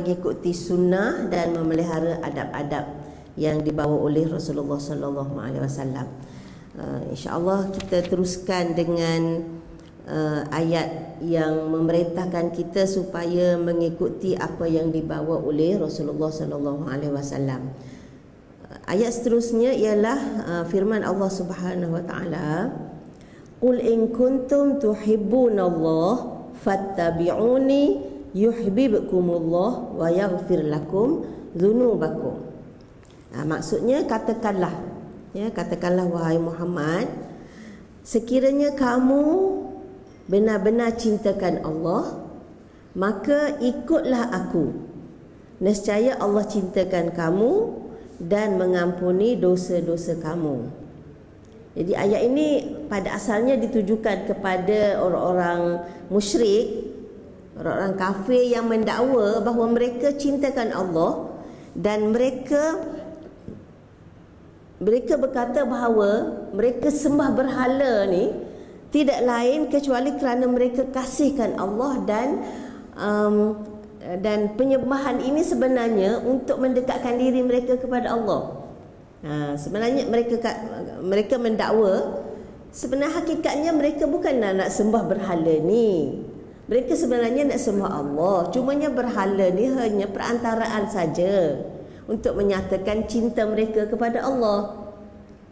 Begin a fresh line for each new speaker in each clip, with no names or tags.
mengikuti sunnah dan memelihara adab-adab yang dibawa oleh Rasulullah sallallahu alaihi wasallam. Insya-Allah kita teruskan dengan ayat yang memerintahkan kita supaya mengikuti apa yang dibawa oleh Rasulullah sallallahu alaihi wasallam. Ayat seterusnya ialah firman Allah Subhanahu wa taala, "Qul in kuntum tuhibbunallaha fattabi'uni yuhibbukumullah wa yaghfir lakum dzunubakum." Maksudnya katakanlah, katakanlah wahai Muhammad, sekiranya kamu benar-benar cintakan Allah, maka ikutlah aku. Nescaya Allah cintakan kamu dan mengampuni dosa-dosa kamu. Jadi ayat ini pada asalnya ditujukan kepada orang-orang musyrik, orang-orang kafir yang mendakwa bahawa mereka cintakan Allah, dan mereka berkata bahawa mereka sembah berhala ni tidak lain kecuali kerana mereka kasihkan Allah, dan penyembahan ini sebenarnya untuk mendekatkan diri mereka kepada Allah. Sebenarnya mereka mendakwa sebenarnya hakikatnya mereka bukan nak sembah berhala ni. Mereka sebenarnya nak sembah Allah. Cumanya berhala ni hanya perantaraan saja untuk menyatakan cinta mereka kepada Allah.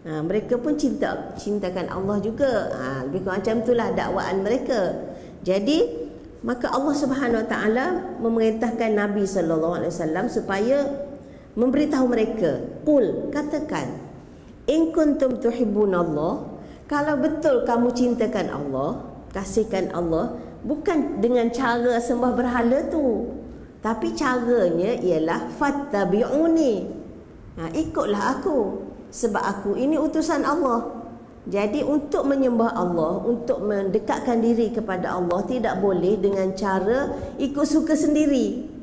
Mereka pun cintakan Allah juga. Lebih kurang macam itulah dakwaan mereka. Jadi maka Allah Subhanahu Wa Taala memerintahkan Nabi sallallahu alaihi wasallam supaya memberitahu mereka, qul, katakan, in kuntum tuhibbunallah, kalau betul kamu cintakan Allah, kasihkan Allah, bukan dengan cara sembah berhala tu, tapi caranya ialah fattabi'uni, ikutlah aku, sebab aku ini utusan Allah. Jadi untuk menyembah Allah, untuk mendekatkan diri kepada Allah, tidak boleh dengan cara ikut suka sendiri.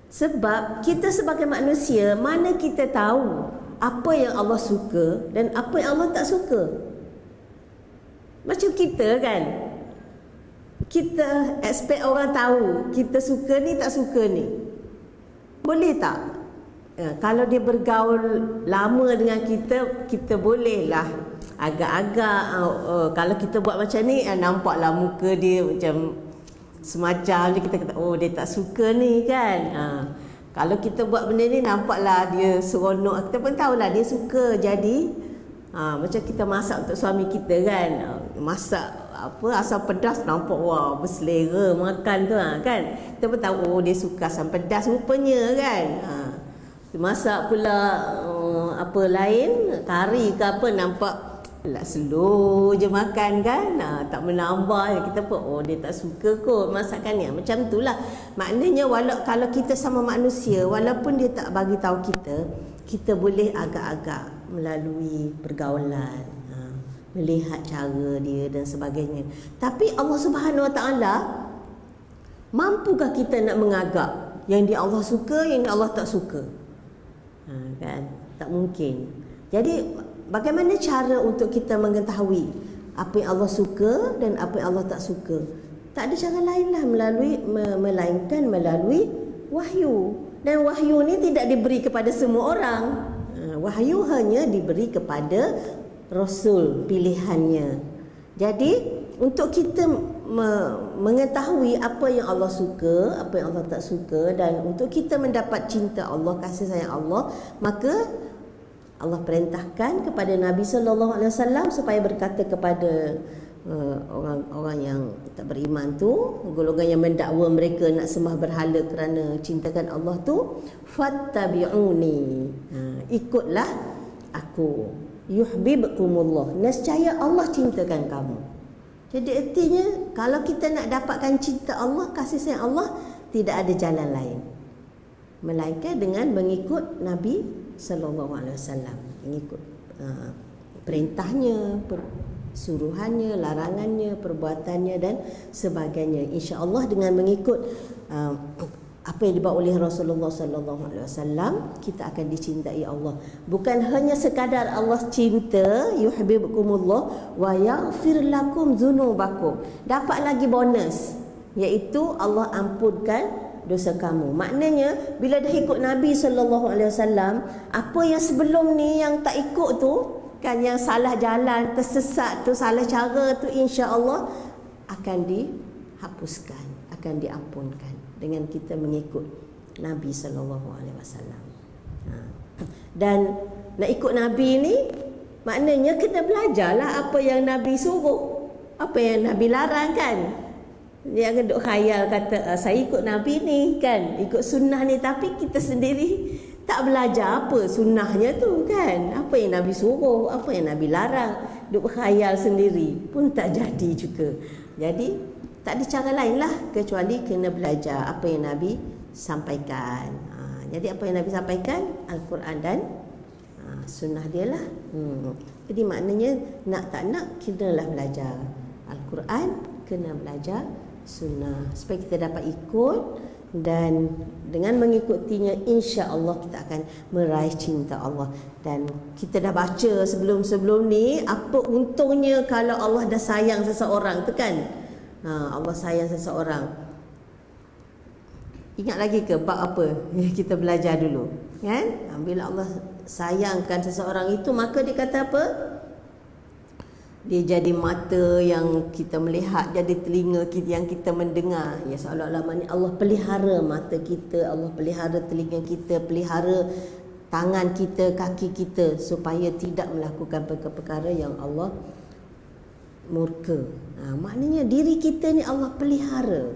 Sebab kita sebagai manusia, mana kita tahu apa yang Allah suka dan apa yang Allah tak suka. Macam kita kan, kita expect orang tahu kita suka ni tak suka ni. Boleh tak? Kalau dia bergaul lama dengan kita, kita bolehlah agak-agak kalau kita buat macam ni, nampaklah muka dia macam semacam ni, kita kata oh dia tak suka ni kan. Kalau kita buat benda ni, nampaklah dia seronok, kita pun tahulah dia suka. Jadi macam kita masak untuk suami kita kan, masak apa asam pedas, nampak wah berselera makan tu kan. Kita pun tahu oh dia suka asam pedas rupanya kan. Masak pula apa lain, kari ke apa, nampak lah slow je makan kan, tak menambah. Kita pun oh dia tak suka kot masakan ni. Macam itulah maknanya, kalau kita sama manusia, walaupun dia tak bagi tahu kita boleh agak-agak melalui pergaulan, melihat cara dia dan sebagainya. Tapi Allah Subhanahu Wa Taala, mampukah kita nak mengagak yang dia Allah suka, yang dia Allah tak suka? Kan tak mungkin. Jadi bagaimana cara untuk kita mengetahui apa yang Allah suka dan apa yang Allah tak suka? Tak ada cara lainlah melainkan melalui wahyu. Dan wahyu ni tidak diberi kepada semua orang. Wahyu hanya diberi kepada Rasul pilihannya. Jadi untuk kita mengetahui apa yang Allah suka, apa yang Allah tak suka, dan untuk kita mendapat cinta Allah, kasih sayang Allah, maka Allah perintahkan kepada Nabi sallallahu alaihi wasallam supaya berkata kepada orang-orang yang tak beriman tu, golongan yang mendakwa mereka nak sembah berhala kerana cintakan Allah tu, fattabi'uni, ikutlah aku, yuhibbukumullah, nescaya Allah cintakan kamu. Jadi artinya kalau kita nak dapatkan cinta Allah, kasih sayang Allah, tidak ada jalan lain melainkan dengan mengikut Nabi sallallahu alaihi wasallam, mengikut perintahnya, suruhannya, larangannya, perbuatannya dan sebagainya. Insya-Allah dengan mengikut apa yang dibawa oleh Rasulullah sallallahu alaihi wasallam, kita akan dicintai Allah. Bukan hanya sekadar Allah cinta, yuhibbukumullah wa yaghfir lakum dzunubakum. Dapat lagi bonus, iaitu Allah ampunkan dosa kamu. Maknanya bila dah ikut Nabi SAW, apa yang sebelum ni yang tak ikut tu, kan, yang salah jalan, tersesat tu, salah cara tu, insya-Allah akan dihapuskan, akan diampunkan dengan kita mengikut Nabi SAW. Dan nak ikut Nabi ni maknanya kena belajarlah apa yang Nabi suruh, apa yang Nabi larang, kan. Jangan duk khayal kata saya ikut Nabi ni, kan, ikut sunnah ni, tapi kita sendiri tak belajar apa sunnahnya tu, kan. Apa yang Nabi suruh, apa yang Nabi larang, duk khayal sendiri pun tak jadi juga. Jadi tak ada cara lain lah kecuali kena belajar apa yang Nabi sampaikan. Jadi apa yang Nabi sampaikan, Al-Quran dan sunnah dia lah. Jadi maknanya nak tak nak kenalah belajar Al-Quran, kena belajar sunnah supaya kita dapat ikut, dan dengan mengikutinya insya-Allah kita akan meraih cinta Allah. Dan kita dah baca sebelum-sebelum ni apa untungnya kalau Allah dah sayang seseorang tu, kan. Allah sayang seseorang. Ingat lagi ke bab apa kita belajar dulu, kan? Bila Allah sayangkan seseorang itu, maka dia kata apa? Dia jadi mata yang kita melihat, jadi telinga kita yang kita mendengar. Ya, seolah-olah Allah pelihara mata kita, Allah pelihara telinga kita, pelihara tangan kita, kaki kita, supaya tidak melakukan perkara-perkara yang Allah murka. Maknanya diri kita ni Allah pelihara,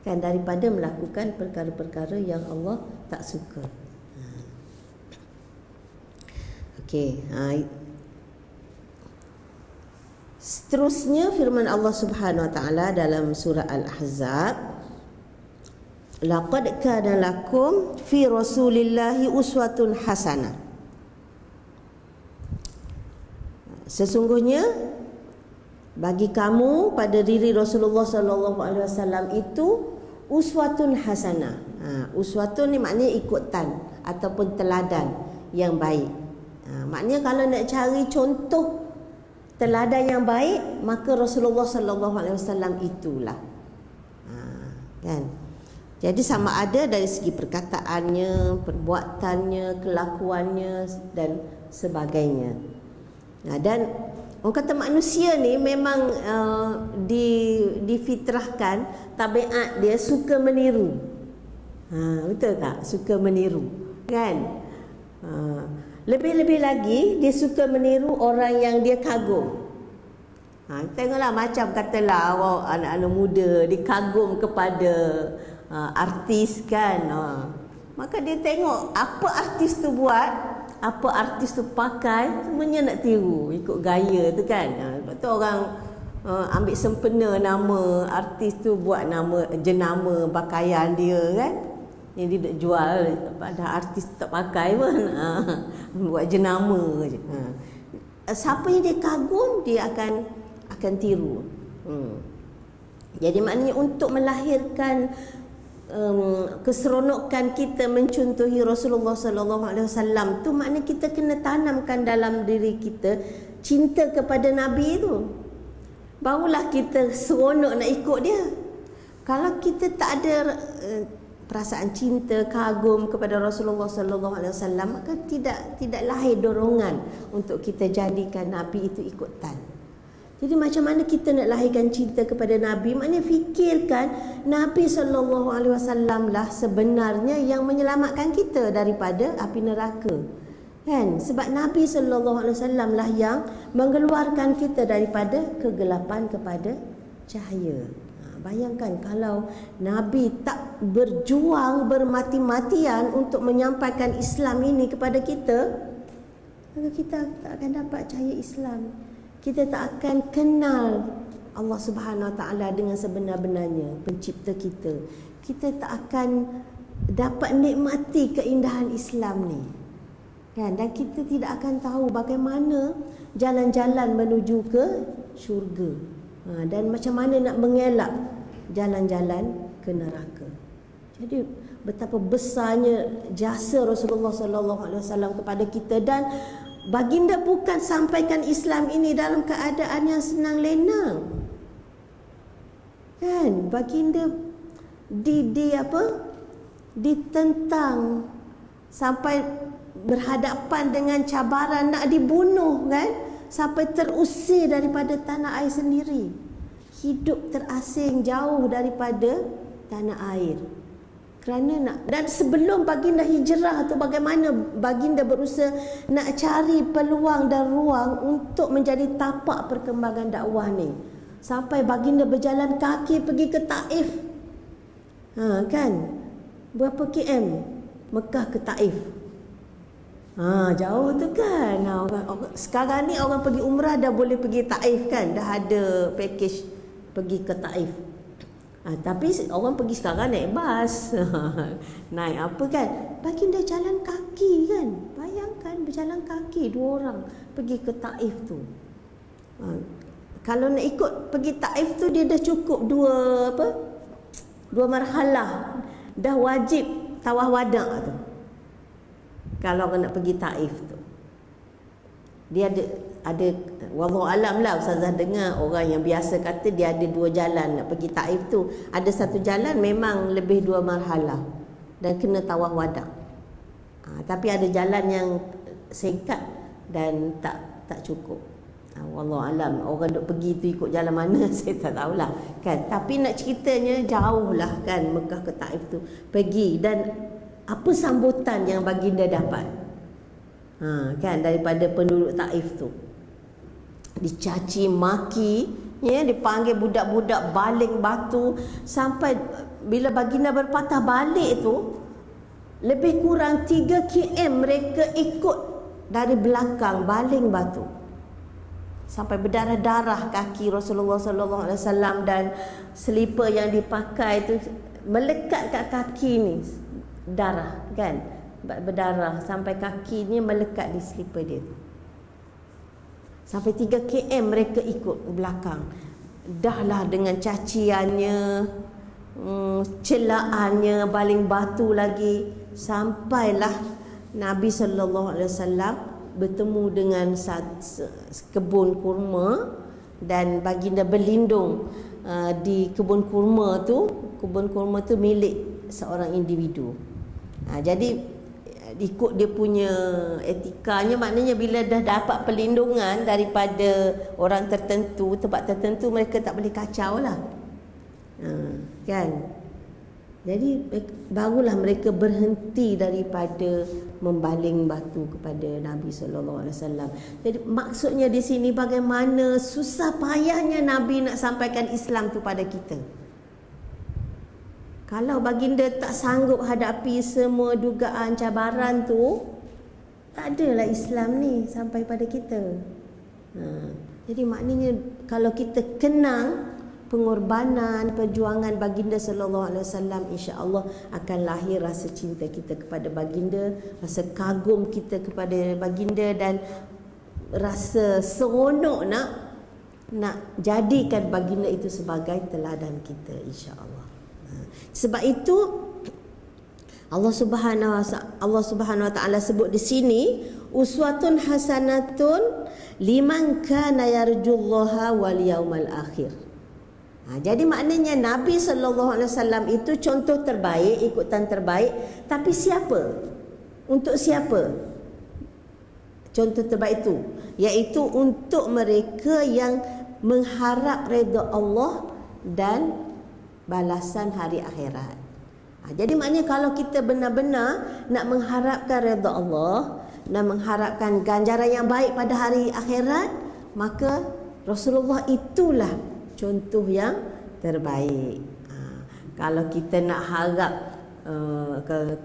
kan, daripada melakukan perkara-perkara yang Allah tak suka. Okey. Seterusnya firman Allah Subhanahu Wa Taala dalam surah Al-Ahzab, laqad kana lakum fi rasulillahi uswatun hasanah. Sesungguhnya bagi kamu pada diri Rasulullah sallallahu alaihi wasallam itu uswatun hasanah. Uswatun ni maknanya ikutan ataupun teladan yang baik. Maknanya kalau nak cari contoh teladan yang baik, maka Rasulullah sallallahu alaihi wasallam itulah. Kan? Jadi sama ada dari segi perkataannya, perbuatannya, kelakuannya dan sebagainya. Dan orang kata manusia ni memang difitrahkan tabiat dia suka meniru. Betul tak? Suka meniru, kan? Lebih-lebih lagi dia suka meniru orang yang dia kagum. Tengoklah macam katalah anak-anak muda dia kagum kepada artis, kan. Maka dia tengok apa artis tu buat, apa artis tu pakai, semuanya nak tiru, ikut gaya tu, kan. Lepas tu orang ambil sempena nama artis tu, buat nama jenama pakaian dia, kan. Yang dia nak jual pada artis tak pakai pun, buat jenama je. Siapa yang dia kagum, dia akan tiru. Jadi maknanya untuk melahirkan keseronokan kita mencontohi Rasulullah sallallahu alaihi wasallam tu, maknanya kita kena tanamkan dalam diri kita cinta kepada Nabi tu. Barulah kita seronok nak ikut dia. Kalau kita tak ada perasaan cinta, kagum kepada Rasulullah sallallahu alaihi wasallam, maka tidak lahir dorongan untuk kita jadikan Nabi itu ikutan. Jadi macam mana kita nak lahirkan cinta kepada Nabi? Maknanya fikirkan Nabi sallallahu alaihi wasallam lah sebenarnya yang menyelamatkan kita daripada api neraka. Kan? Sebab Nabi sallallahu alaihi wasallam lah yang mengeluarkan kita daripada kegelapan kepada cahaya. Bayangkan kalau Nabi tak berjuang bermati-matian untuk menyampaikan Islam ini kepada kita, maka kita tak akan dapat cahaya Islam. Kita tak akan kenal Allah Subhanahu Wa Taala dengan sebenar-benarnya, pencipta kita. Kita tak akan dapat nikmati keindahan Islam ni. Kan? Dan kita tidak akan tahu bagaimana jalan-jalan menuju ke syurga. Dan macam mana nak mengelak jalan-jalan ke neraka. Jadi betapa besarnya jasa Rasulullah sallallahu alaihi wasallam kepada kita, dan baginda bukan sampaikan Islam ini dalam keadaan yang senang lenang. Kan? Baginda ditentang sampai berhadapan dengan cabaran nak dibunuh kan, sampai terusir daripada tanah air sendiri, hidup terasing jauh daripada tanah air kerana nak. Dan sebelum baginda hijrah tu, bagaimana baginda berusaha nak cari peluang dan ruang untuk menjadi tapak perkembangan dakwah ni, sampai baginda berjalan kaki pergi ke Taif. Kan, berapa km Mekah ke Taif? Jauh tu kan. Sekarang ni orang pergi umrah dah boleh pergi Taif kan, dah ada package pergi ke Taif. Tapi orang pergi sekarang naik bas naik apa kan, baginda jalan kaki kan. Bayangkan berjalan kaki 2 orang pergi ke Taif tu. Kalau nak ikut pergi Taif tu, dia dah cukup 2 marhalah, dah wajib tawaf wada' tu. Kalau orang nak pergi Taif tu, dia ada wallahu alam lah, ustazah dengar orang yang biasa kata dia ada 2 jalan nak pergi Taif tu. Ada satu jalan memang lebih 2 marhalah dan kena tawaf wada'. Tapi ada jalan yang singkat dan tak cukup. Wallahu alam, orang duk pergi tu ikut jalan mana saya tak tahulah kan. Tapi nak ceritanya jauh lah kan, Mekah ke Taif tu pergi. Dan apa sambutan yang baginda dapat kan daripada penduduk Taif tu? Dicaci maki ya, dipanggil budak-budak baling batu, sampai bila baginda berpatah balik tu, lebih kurang 3 km mereka ikut dari belakang baling batu, sampai berdarah-darah kaki Rasulullah sallallahu alaihi wasallam, dan selipar yang dipakai tu melekat kat kaki ni, darah kan, berdarah sampai kaki ni melekat di selipar dia tu. Sampai 3 km mereka ikut belakang. Dahlah dengan caciannya, celaannya, baling batu lagi, sampailah Nabi sallallahu alaihi wasallam bertemu dengan kebun kurma, dan baginda berlindung di kebun kurma tu. Kebun kurma tu milik seorang individu. Jadi ikut dia punya etikanya, maknanya bila dah dapat perlindungan daripada orang tertentu, tempat tertentu, mereka tak boleh kacau lah kan. Jadi barulah mereka berhenti daripada membaling batu kepada Nabi SAW. Jadi maksudnya di sini bagaimana susah payahnya Nabi nak sampaikan Islam tu pada kita. Kalau baginda tak sanggup hadapi semua dugaan cabaran tu, tak adalah Islam ni sampai pada kita. Jadi maknanya kalau kita kenang pengorbanan, perjuangan baginda sallallahu alaihi wasallam, insya-Allah akan lahir rasa cinta kita kepada baginda, rasa kagum kita kepada baginda, dan rasa seronok nak jadikan baginda itu sebagai teladan kita, insya-Allah. Sebab itu Allah Subhanahu wa taala sebut di sini uswatun hasanatun liman kana yarjullaha wal yaumal akhir. Jadi maknanya Nabi sallallahu alaihi wasallam itu contoh terbaik, ikutan terbaik. Tapi siapa? Untuk siapa contoh terbaik itu? Iaitu untuk mereka yang mengharap redha Allah dan balasan hari akhirat. Jadi maknanya kalau kita benar-benar nak mengharapkan redha Allah, nak mengharapkan ganjaran yang baik pada hari akhirat, maka Rasulullah itulah contoh yang terbaik. Kalau kita nak harap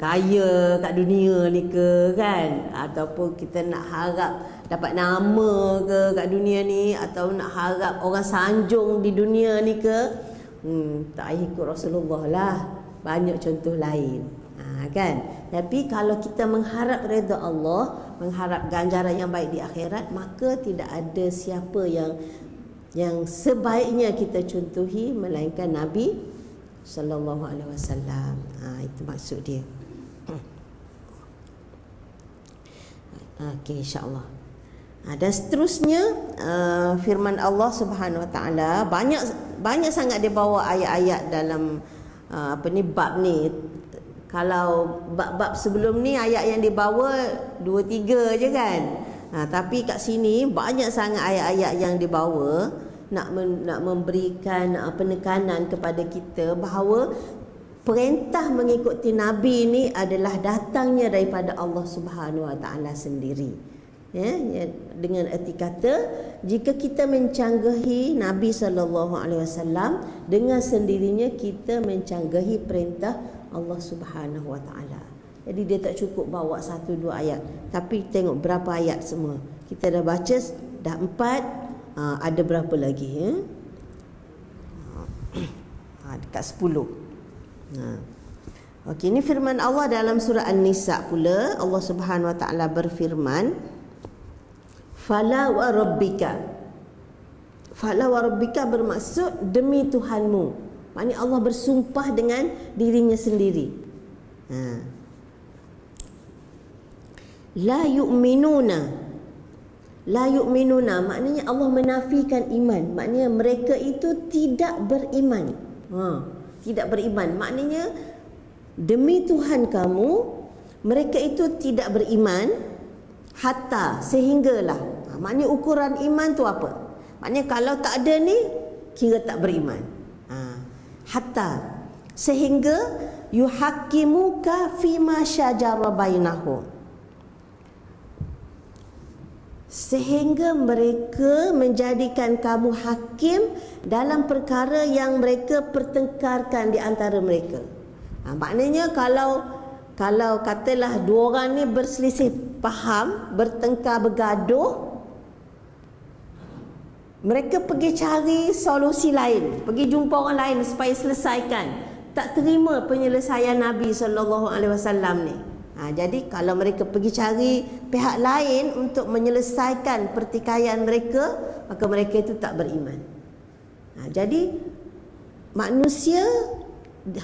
kaya kat dunia ni ke kan, ataupun kita nak harap dapat nama ke kat dunia ni, atau nak harap orang sanjung di dunia ni ke, tak ikut Rasulullah lah. Banyak contoh lain kan. Tapi kalau kita mengharap redha Allah, mengharap ganjaran yang baik di akhirat, maka tidak ada siapa yang sebaiknya kita contohi melainkan Nabi sallallahu alaihi wasallam. Itu maksud dia. Okey, insya-Allah. Dan seterusnya firman Allah Subhanahu wa taala, banyak sangat dia bawa ayat-ayat dalam bab ni. Kalau bab-bab sebelum ni ayat yang dibawa 2-3 je kan. Tapi kat sini banyak sangat ayat-ayat yang dibawa nak memberikan penekanan kepada kita bahawa perintah mengikuti Nabi ni adalah datangnya daripada Allah Subhanahu Wa Taala sendiri. Ya, dengan erti kata, jika kita mencanggahi Nabi SAW, dengan sendirinya kita mencanggahi perintah Allah Subhanahu Wa Taala. Jadi dia tak cukup bawa 1-2 ayat, tapi tengok berapa ayat semua. Kita dah baca dah 4, ada berapa lagi ya? Dekat 10. Okey, ini firman Allah dalam surah An-Nisa pula. Allah Subhanahu Wa Taala berfirman, "Fala wa rabbika." Fala wa rabbika bermaksud demi Tuhanmu. Maknanya Allah bersumpah dengan dirinya sendiri. La yu'minuna. La yu'minuna maknanya Allah menafikan iman. Maknanya mereka itu tidak beriman. Tidak beriman. Maknanya demi Tuhan kamu, mereka itu tidak beriman hatta, sehinggalah. Maknanya ukuran iman tu apa? Maknanya kalau tak ada ni, kira tak beriman. Hatta, sehingga yuhaqqimuka fima syajara bainahum. Sehingga mereka menjadikan kamu hakim dalam perkara yang mereka pertengkarkan di antara mereka. Maknanya kalau katalah dua orang ni berselisih faham, bertengkar, bergaduh, mereka pergi cari solusi lain, pergi jumpa orang lain supaya selesaikan. Tak terima penyelesaian Nabi SAW ni. Jadi kalau mereka pergi cari pihak lain untuk menyelesaikan pertikaian mereka, maka mereka itu tak beriman. Jadi manusia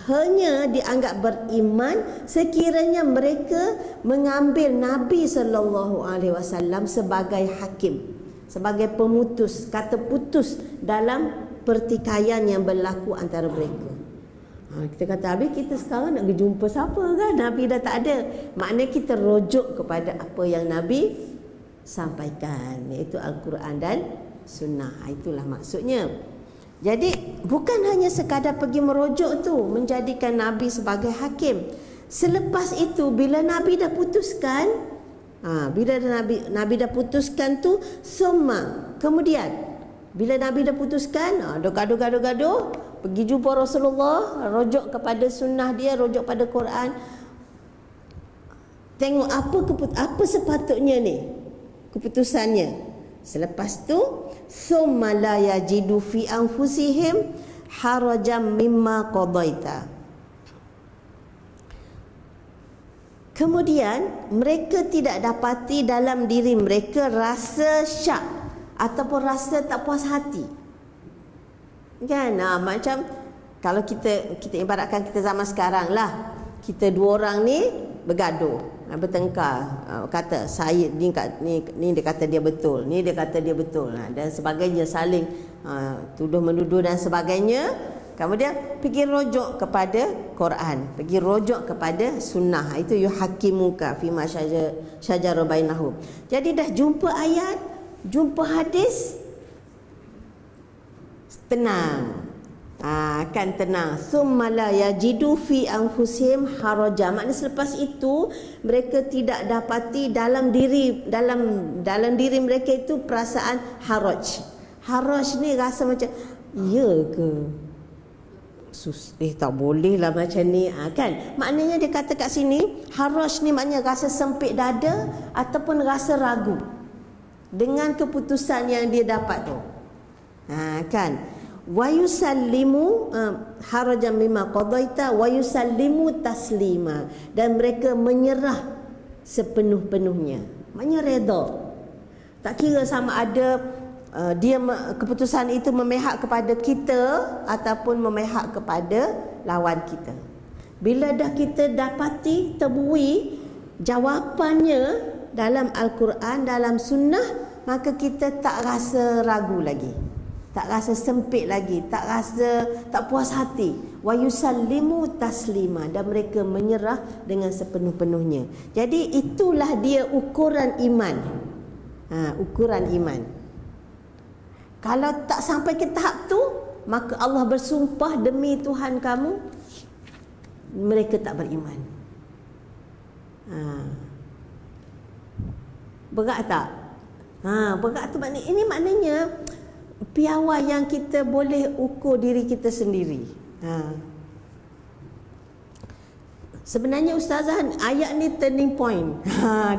hanya dianggap beriman sekiranya mereka mengambil Nabi SAW sebagai hakim, sebagai pemutus, kata putus dalam pertikaian yang berlaku antara mereka. Kita kata, habis kita sekarang nak jumpa siapa kan? Nabi dah tak ada. Maknanya kita rujuk kepada apa yang Nabi sampaikan, iaitu Al-Quran dan Sunnah. Itulah maksudnya. Jadi bukan hanya sekadar pergi merujuk tu, menjadikan Nabi sebagai hakim. Selepas itu bila Nabi dah putuskan, bila Nabi dah putuskan tu, kemudian bila Nabi dah putuskan, dah gaduh, pergi jumpa Rasulullah, rujuk kepada sunnah dia, rujuk pada Quran. Tengok apa sepatutnya ni keputusannya. Selepas tu, summa la yajidu fi anfusihim harajan mimma qadaita. Kemudian mereka tidak dapati dalam diri mereka rasa syak ataupun rasa tak puas hati. Kan? Macam kalau kita ibaratkan kita zaman sekarang lah, kita dua orang ni bergaduh, bertengkar, kata saya ni dia kata dia betul, ni dia kata dia betul, dan sebagainya, saling tuduh menuduh dan sebagainya. Kemudian pergi rujuk kepada Quran, pergi rujuk kepada sunnah, itu yuhaqqimuka fima syajara bainahum. Jadi dah jumpa ayat, jumpa hadis, tenang, kan tenang. Summa la yajidu fi anfusihim haraja. Maknanya selepas itu mereka tidak dapati dalam diri mereka itu perasaan haraj. Haraj ni rasa macam, ya ke? Tak boleh lah macam ni, kan? Maknanya dia kata kat sini, haraj ni maknanya rasa sempit dada ataupun rasa ragu dengan keputusan yang dia dapat tu. Kan? Wa yusallimu harajan mimma qadaita wa yusallimu taslima, dan mereka menyerah sepenuh-penuhnya, maknanya redha. Tak kira sama ada dia keputusan itu memihak kepada kita ataupun memihak kepada lawan kita. Bila dah kita dapati, temui jawapannya dalam Al-Quran, dalam sunnah, maka kita tak rasa ragu lagi. tak rasa sempit lagi, tak puas hati. Wa yusallimu taslima, dan mereka menyerah dengan sepenuh-penuhnya. Jadi itulah dia ukuran iman. Ukuran iman. Kalau tak sampai ke tahap tu, maka Allah bersumpah demi Tuhan kamu, mereka tak beriman. Berat tak? Berat tu maknanya, ini maknanya piawai yang kita boleh ukur diri kita sendiri. Sebenarnya ustazah, ayat ni turning point.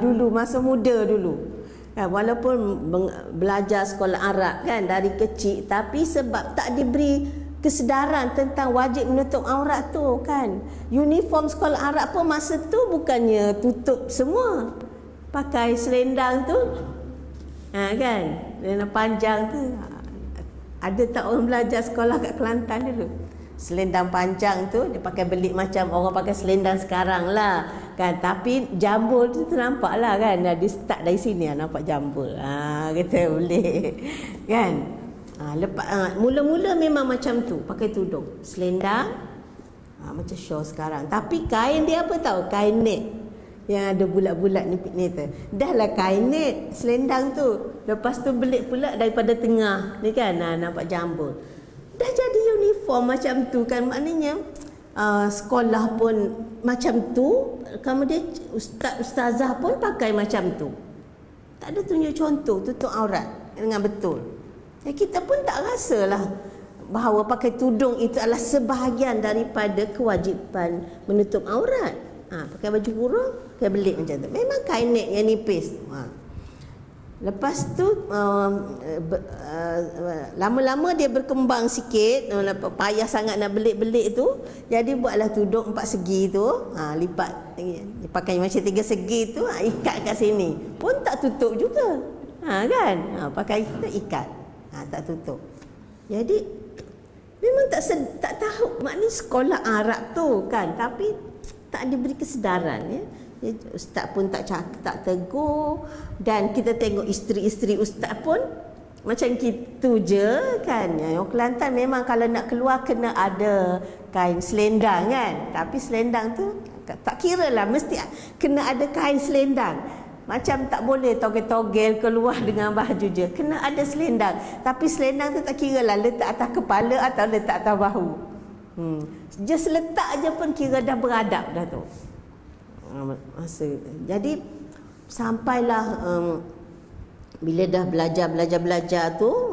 Dulu masa muda dulu. Walaupun belajar sekolah Arab kan dari kecil, tapi sebab tak diberi kesedaran tentang wajib menutup aurat tu kan. Uniform sekolah Arab pun masa tu bukannya tutup semua. Pakai selendang tu. Kan? Selendang panjang tu. Ada tak orang belajar sekolah kat Kelantan dulu? Selendang panjang tu dia pakai belik macam orang pakai selendang sekarang lah kan, tapi jambul tu nampak lah kan, dia start dari sini nampak jambul. Kita boleh kan. Mula-mula memang macam tu, pakai tudung selendang macam show sekarang, tapi kain dia apa tahu, kain net yang ada bulat-bulat ni tu. Dah lah kain net selendang tu, lepas tu belik pula daripada tengah ni kan, nampak jambul. Dah jadi uniform macam tu kan, maknanya sekolah pun macam tu, kemudian ustazah pun pakai macam tu. Tak ada tunjuk contoh tutup aurat dengan betul. Kita pun tak rasalah bahawa pakai tudung itu adalah sebahagian daripada kewajipan menutup aurat. Pakai baju kurung, pakai belik macam tu. Memang kain net yang nipis. Lepas tu lama-lama dia berkembang sikit, payah sangat nak belik-belik tu, jadi buatlah tudung 4 segi tu, lipat pakai macam 3 segi tu, ikat kat sini pun tak tutup juga, kan, pakai itu ikat, tak tutup. Jadi memang tak tahu maknanya sekolah Arab tu kan, tapi tak diberi kesedaran ya. Ustaz pun tak tegur, dan kita tengok isteri-isteri ustaz pun macam gitu je kan. Orang Kelantan memang kalau nak keluar kena ada kain selendang kan, tapi selendang tu tak kira lah, mesti kena ada kain selendang. Macam tak boleh togel-togel keluar dengan baju je, kena ada selendang. Tapi selendang tu tak kira lah letak atas kepala atau letak atas bahu. Just letak je pun kira dah beradab dah tu. Jadi sampailah bila dah belajar tu,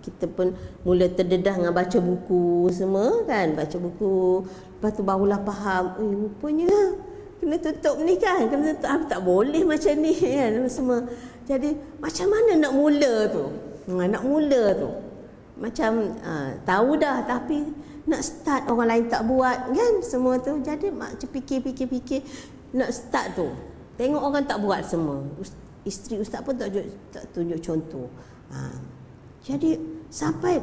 kita pun mula terdedah dengan baca buku semua kan, baca buku. Lepas tu barulah faham, rupanya kena tutup ni kan, kena tutup, tak boleh macam ni kan semua. Jadi macam mana nak mula tu? Nak mula tu macam tahu dah, tapi nak start orang lain tak buat kan semua tu. Jadi macam fikir nak start tu, tengok orang tak buat semua. Isteri ustaz pun tak tunjuk contoh. Jadi sampai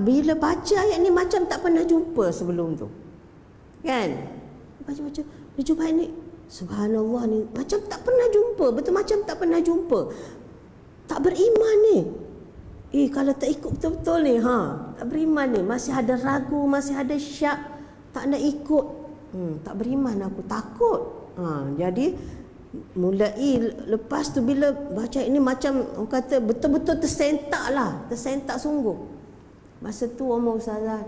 bila baca ayat ni macam tak pernah jumpa sebelum tu kan. Baca-baca dia jumpa ayat ni, subhanallah ni macam tak pernah jumpa, betul macam tak pernah jumpa. Tak beriman ni. Kalau tak ikut betul-betul ni, tak beriman ni, masih ada ragu, masih ada syak, tak nak ikut. Tak beriman aku, takut. Jadi mulai lepas tu bila baca ini macam orang kata betul-betul tersentak sungguh. Masa tu umur ustazah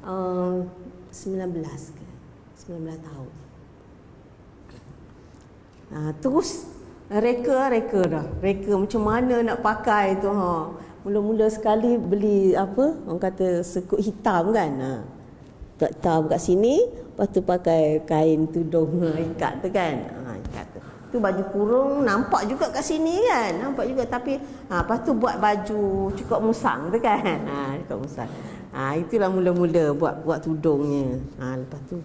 19 tahun. Terus reka macam mana nak pakai tu. Mula-mula sekali beli orang kata sekut hitam kan. Hitam kat sini, lepas tu pakai kain tudung ikat tu kan. Ikat tu. Tu baju kurung nampak juga kat sini kan. Nampak juga, tapi lepas tu buat baju cukup musang tu kan. Cukup musang. Itulah mula-mula buat tudungnya. Lepas tu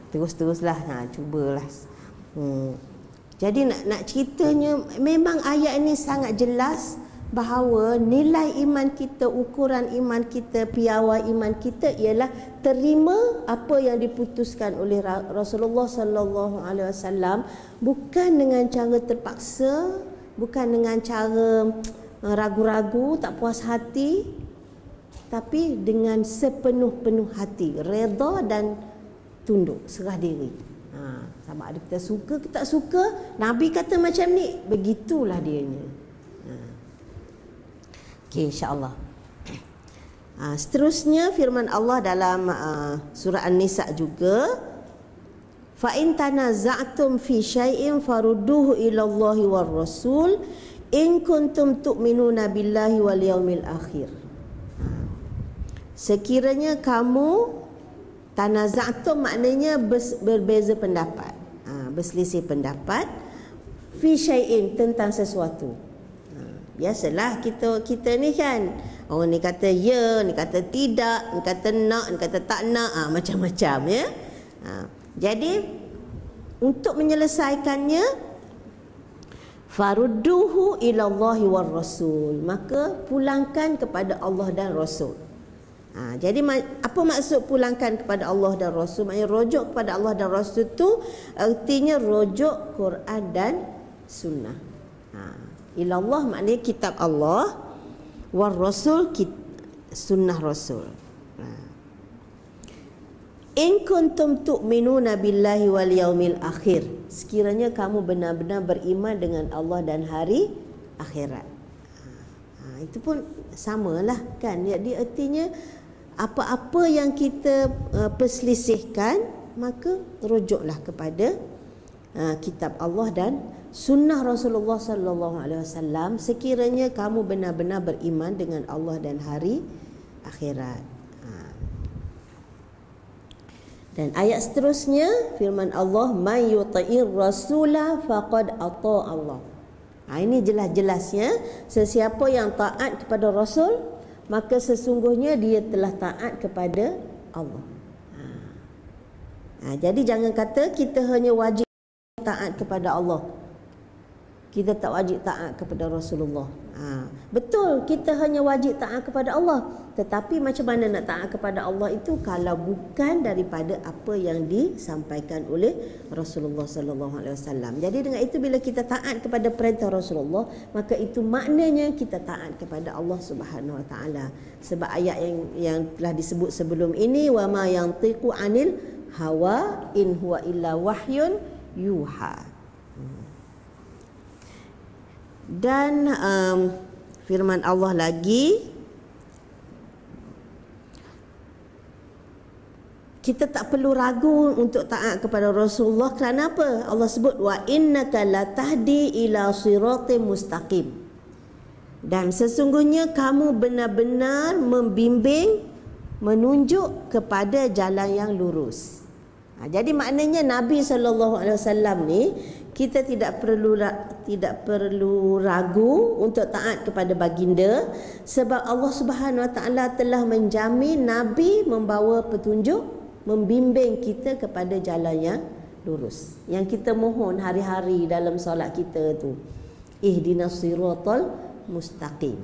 terus-teruslah cubalah. Jadi nak ceritanya memang ayat ini sangat jelas bahawa nilai iman kita, ukuran iman kita, piawai iman kita ialah terima apa yang diputuskan oleh Rasulullah sallallahu alaihi wasallam, bukan dengan cara terpaksa, bukan dengan cara ragu-ragu, tak puas hati, tapi dengan sepenuh-penuh hati, redha dan tunduk, serah diri. Sama ada kita suka ke tak suka, Nabi kata macam ni, begitulah dianya. Okey, insya-Allah. Seterusnya firman Allah dalam surah An-Nisa juga, fa in tanaza'tum fi syai'in farudduhu ila Allahi war Rasul in kuntum tu'minuna billahi wal yaumil akhir. Sekiranya kamu tanaza'tum maknanya berbeza pendapat, berselisih pendapat, fi syai'in tentang sesuatu. Biasalah kita ni kan, orang ni kata ya, ni kata tidak, ni kata nak, ni kata tak nak, macam-macam ya. Jadi untuk menyelesaikannya, farudduhu ila Allahi war Rasul, maka pulangkan kepada Allah dan Rasul. Jadi apa maksud pulangkan kepada Allah dan Rasul? Maksudnya rujuk kepada Allah dan Rasul tu artinya rujuk Quran dan Sunnah. Ila Allah maknanya kitab Allah, war Rasul Sunnah Rasul. In kuntum tu'minuna billahi wal yaumil akhir, sekiranya kamu benar-benar beriman dengan Allah dan hari akhirat. Itu pun samalah kan. Jadi artinya apa-apa yang kita perselisihkan, maka rujuklah kepada kitab Allah dan sunnah Rasulullah sallallahu alaihi wasallam sekiranya kamu benar-benar beriman dengan Allah dan hari akhirat. Dan ayat seterusnya firman Allah, may yuti'ir rasula faqad ata Allah. Ini jelas-jelasnya, sesiapa yang taat kepada Rasul, maka sesungguhnya dia telah taat kepada Allah. Jadi jangan kata kita hanya wajib taat kepada Allah, kita tak wajib taat kepada Rasulullah. Betul, kita hanya wajib taat kepada Allah, tetapi macam mana nak taat kepada Allah itu kalau bukan daripada apa yang disampaikan oleh Rasulullah sallallahu alaihi wasallam. Jadi dengan itu bila kita taat kepada perintah Rasulullah, maka itu maknanya kita taat kepada Allah Subhanahu wa taala. Sebab ayat yang telah disebut sebelum ini, wa ma yantiqu anil hawa in huwa illa wahyun yuha. Dan firman Allah lagi, kita tak perlu ragu untuk taat kepada Rasulullah. Kerana apa? Allah sebut wa innaka latahdi ila siratim mustaqim, dan sesungguhnya kamu benar-benar membimbing, menunjuk kepada jalan yang lurus. Jadi maknanya Nabi SAW ni, kita tidak perlu ragu untuk taat kepada baginda, sebab Allah Subhanahu Wa Taala telah menjamin Nabi membawa petunjuk, membimbing kita kepada jalan yang lurus. Yang kita mohon hari-hari dalam solat kita tu, ihdinas siratal mustaqim.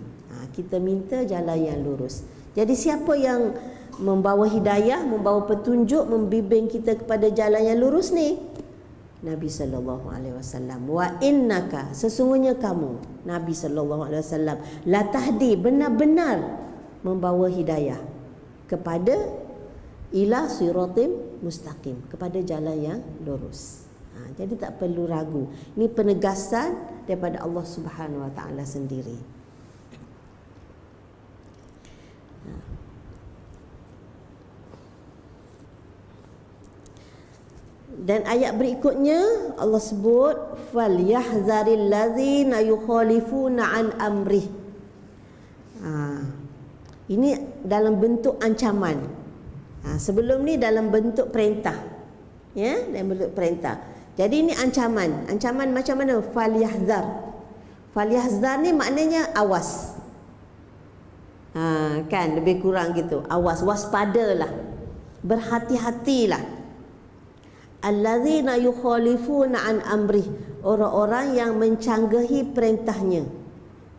Kita minta jalan yang lurus. Jadi siapa yang membawa hidayah, membawa petunjuk, membimbing kita kepada jalan yang lurus ni? Nabi sallallahu alaihi wasallam. Wa innaka, sesungguhnya kamu Nabi sallallahu alaihi wasallam, la tahdi, benar-benar membawa hidayah kepada ila siratim mustaqim, kepada jalan yang lurus. Jadi tak perlu ragu. Ini penegasan daripada Allah Subhanahu wa taala sendiri. Dan ayat berikutnya Allah sebut falyahzaril ladzina yukhalifuna an amrih. Ini dalam bentuk ancaman. Sebelum ni dalam bentuk perintah. Ya, dalam bentuk perintah. Jadi ini ancaman. Ancaman macam mana? Falyahzar. Falyahzar ni maknanya awas. Kan lebih kurang gitu. Awas, waspadalah. Berhati-hatilah. Allazina yukhalifuna an amrih, orang-orang yang mencanggahi perintahnya.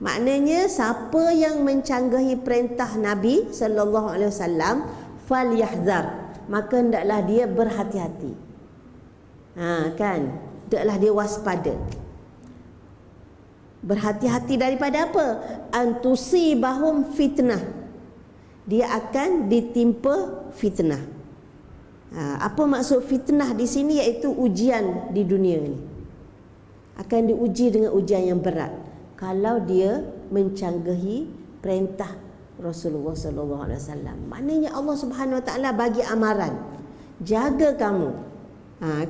Maknanya siapa yang mencanggahi perintah Nabi sallallahu alaihi wasallam, falyahzar, maka hendaklah dia berhati-hati. Kan? Hendaklah dia waspada. Berhati-hati daripada apa? Antusibahum fitnah. dia akan ditimpa fitnah. Apa maksud fitnah di sini? Iaitu ujian di dunia ni. Akan diuji dengan ujian yang berat kalau dia mencanggahi perintah Rasulullah sallallahu alaihi wasallam. Maknanya Allah Subhanahu wa taala bagi amaran, jaga kamu.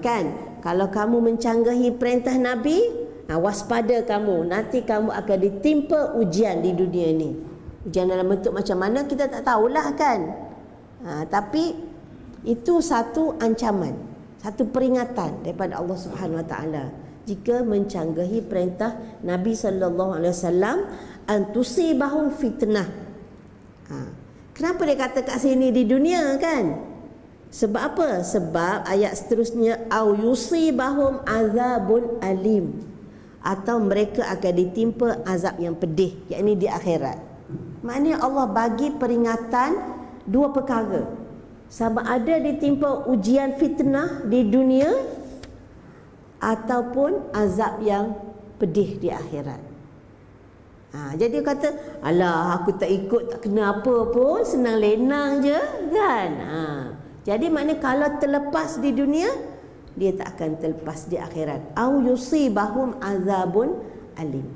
Kan, kalau kamu mencanggahi perintah Nabi, waspada kamu, nanti kamu akan ditimpa ujian di dunia ni. Ujian dalam bentuk macam mana kita tak tahulah kan. Tapi itu satu ancaman, satu peringatan daripada Allah Subhanahu wa taala jika mencanggahi perintah Nabi sallallahu alaihi wasallam, antusibahum fitnah. Kenapa dia kata kat sini di dunia kan? Sebab apa? Sebab ayat seterusnya au yusibahum azabun alim, atau mereka akan ditimpa azab yang pedih, yakni di akhirat. Maknanya Allah bagi peringatan dua perkara. Sama ada ditimpa ujian fitnah di dunia ataupun azab yang pedih di akhirat. Jadi dia kata, alah aku tak ikut, tak kena apa pun, senang lenang je kan. Jadi maknanya kalau terlepas di dunia, dia tak akan terlepas di akhirat. Au yusibahum azabun alim.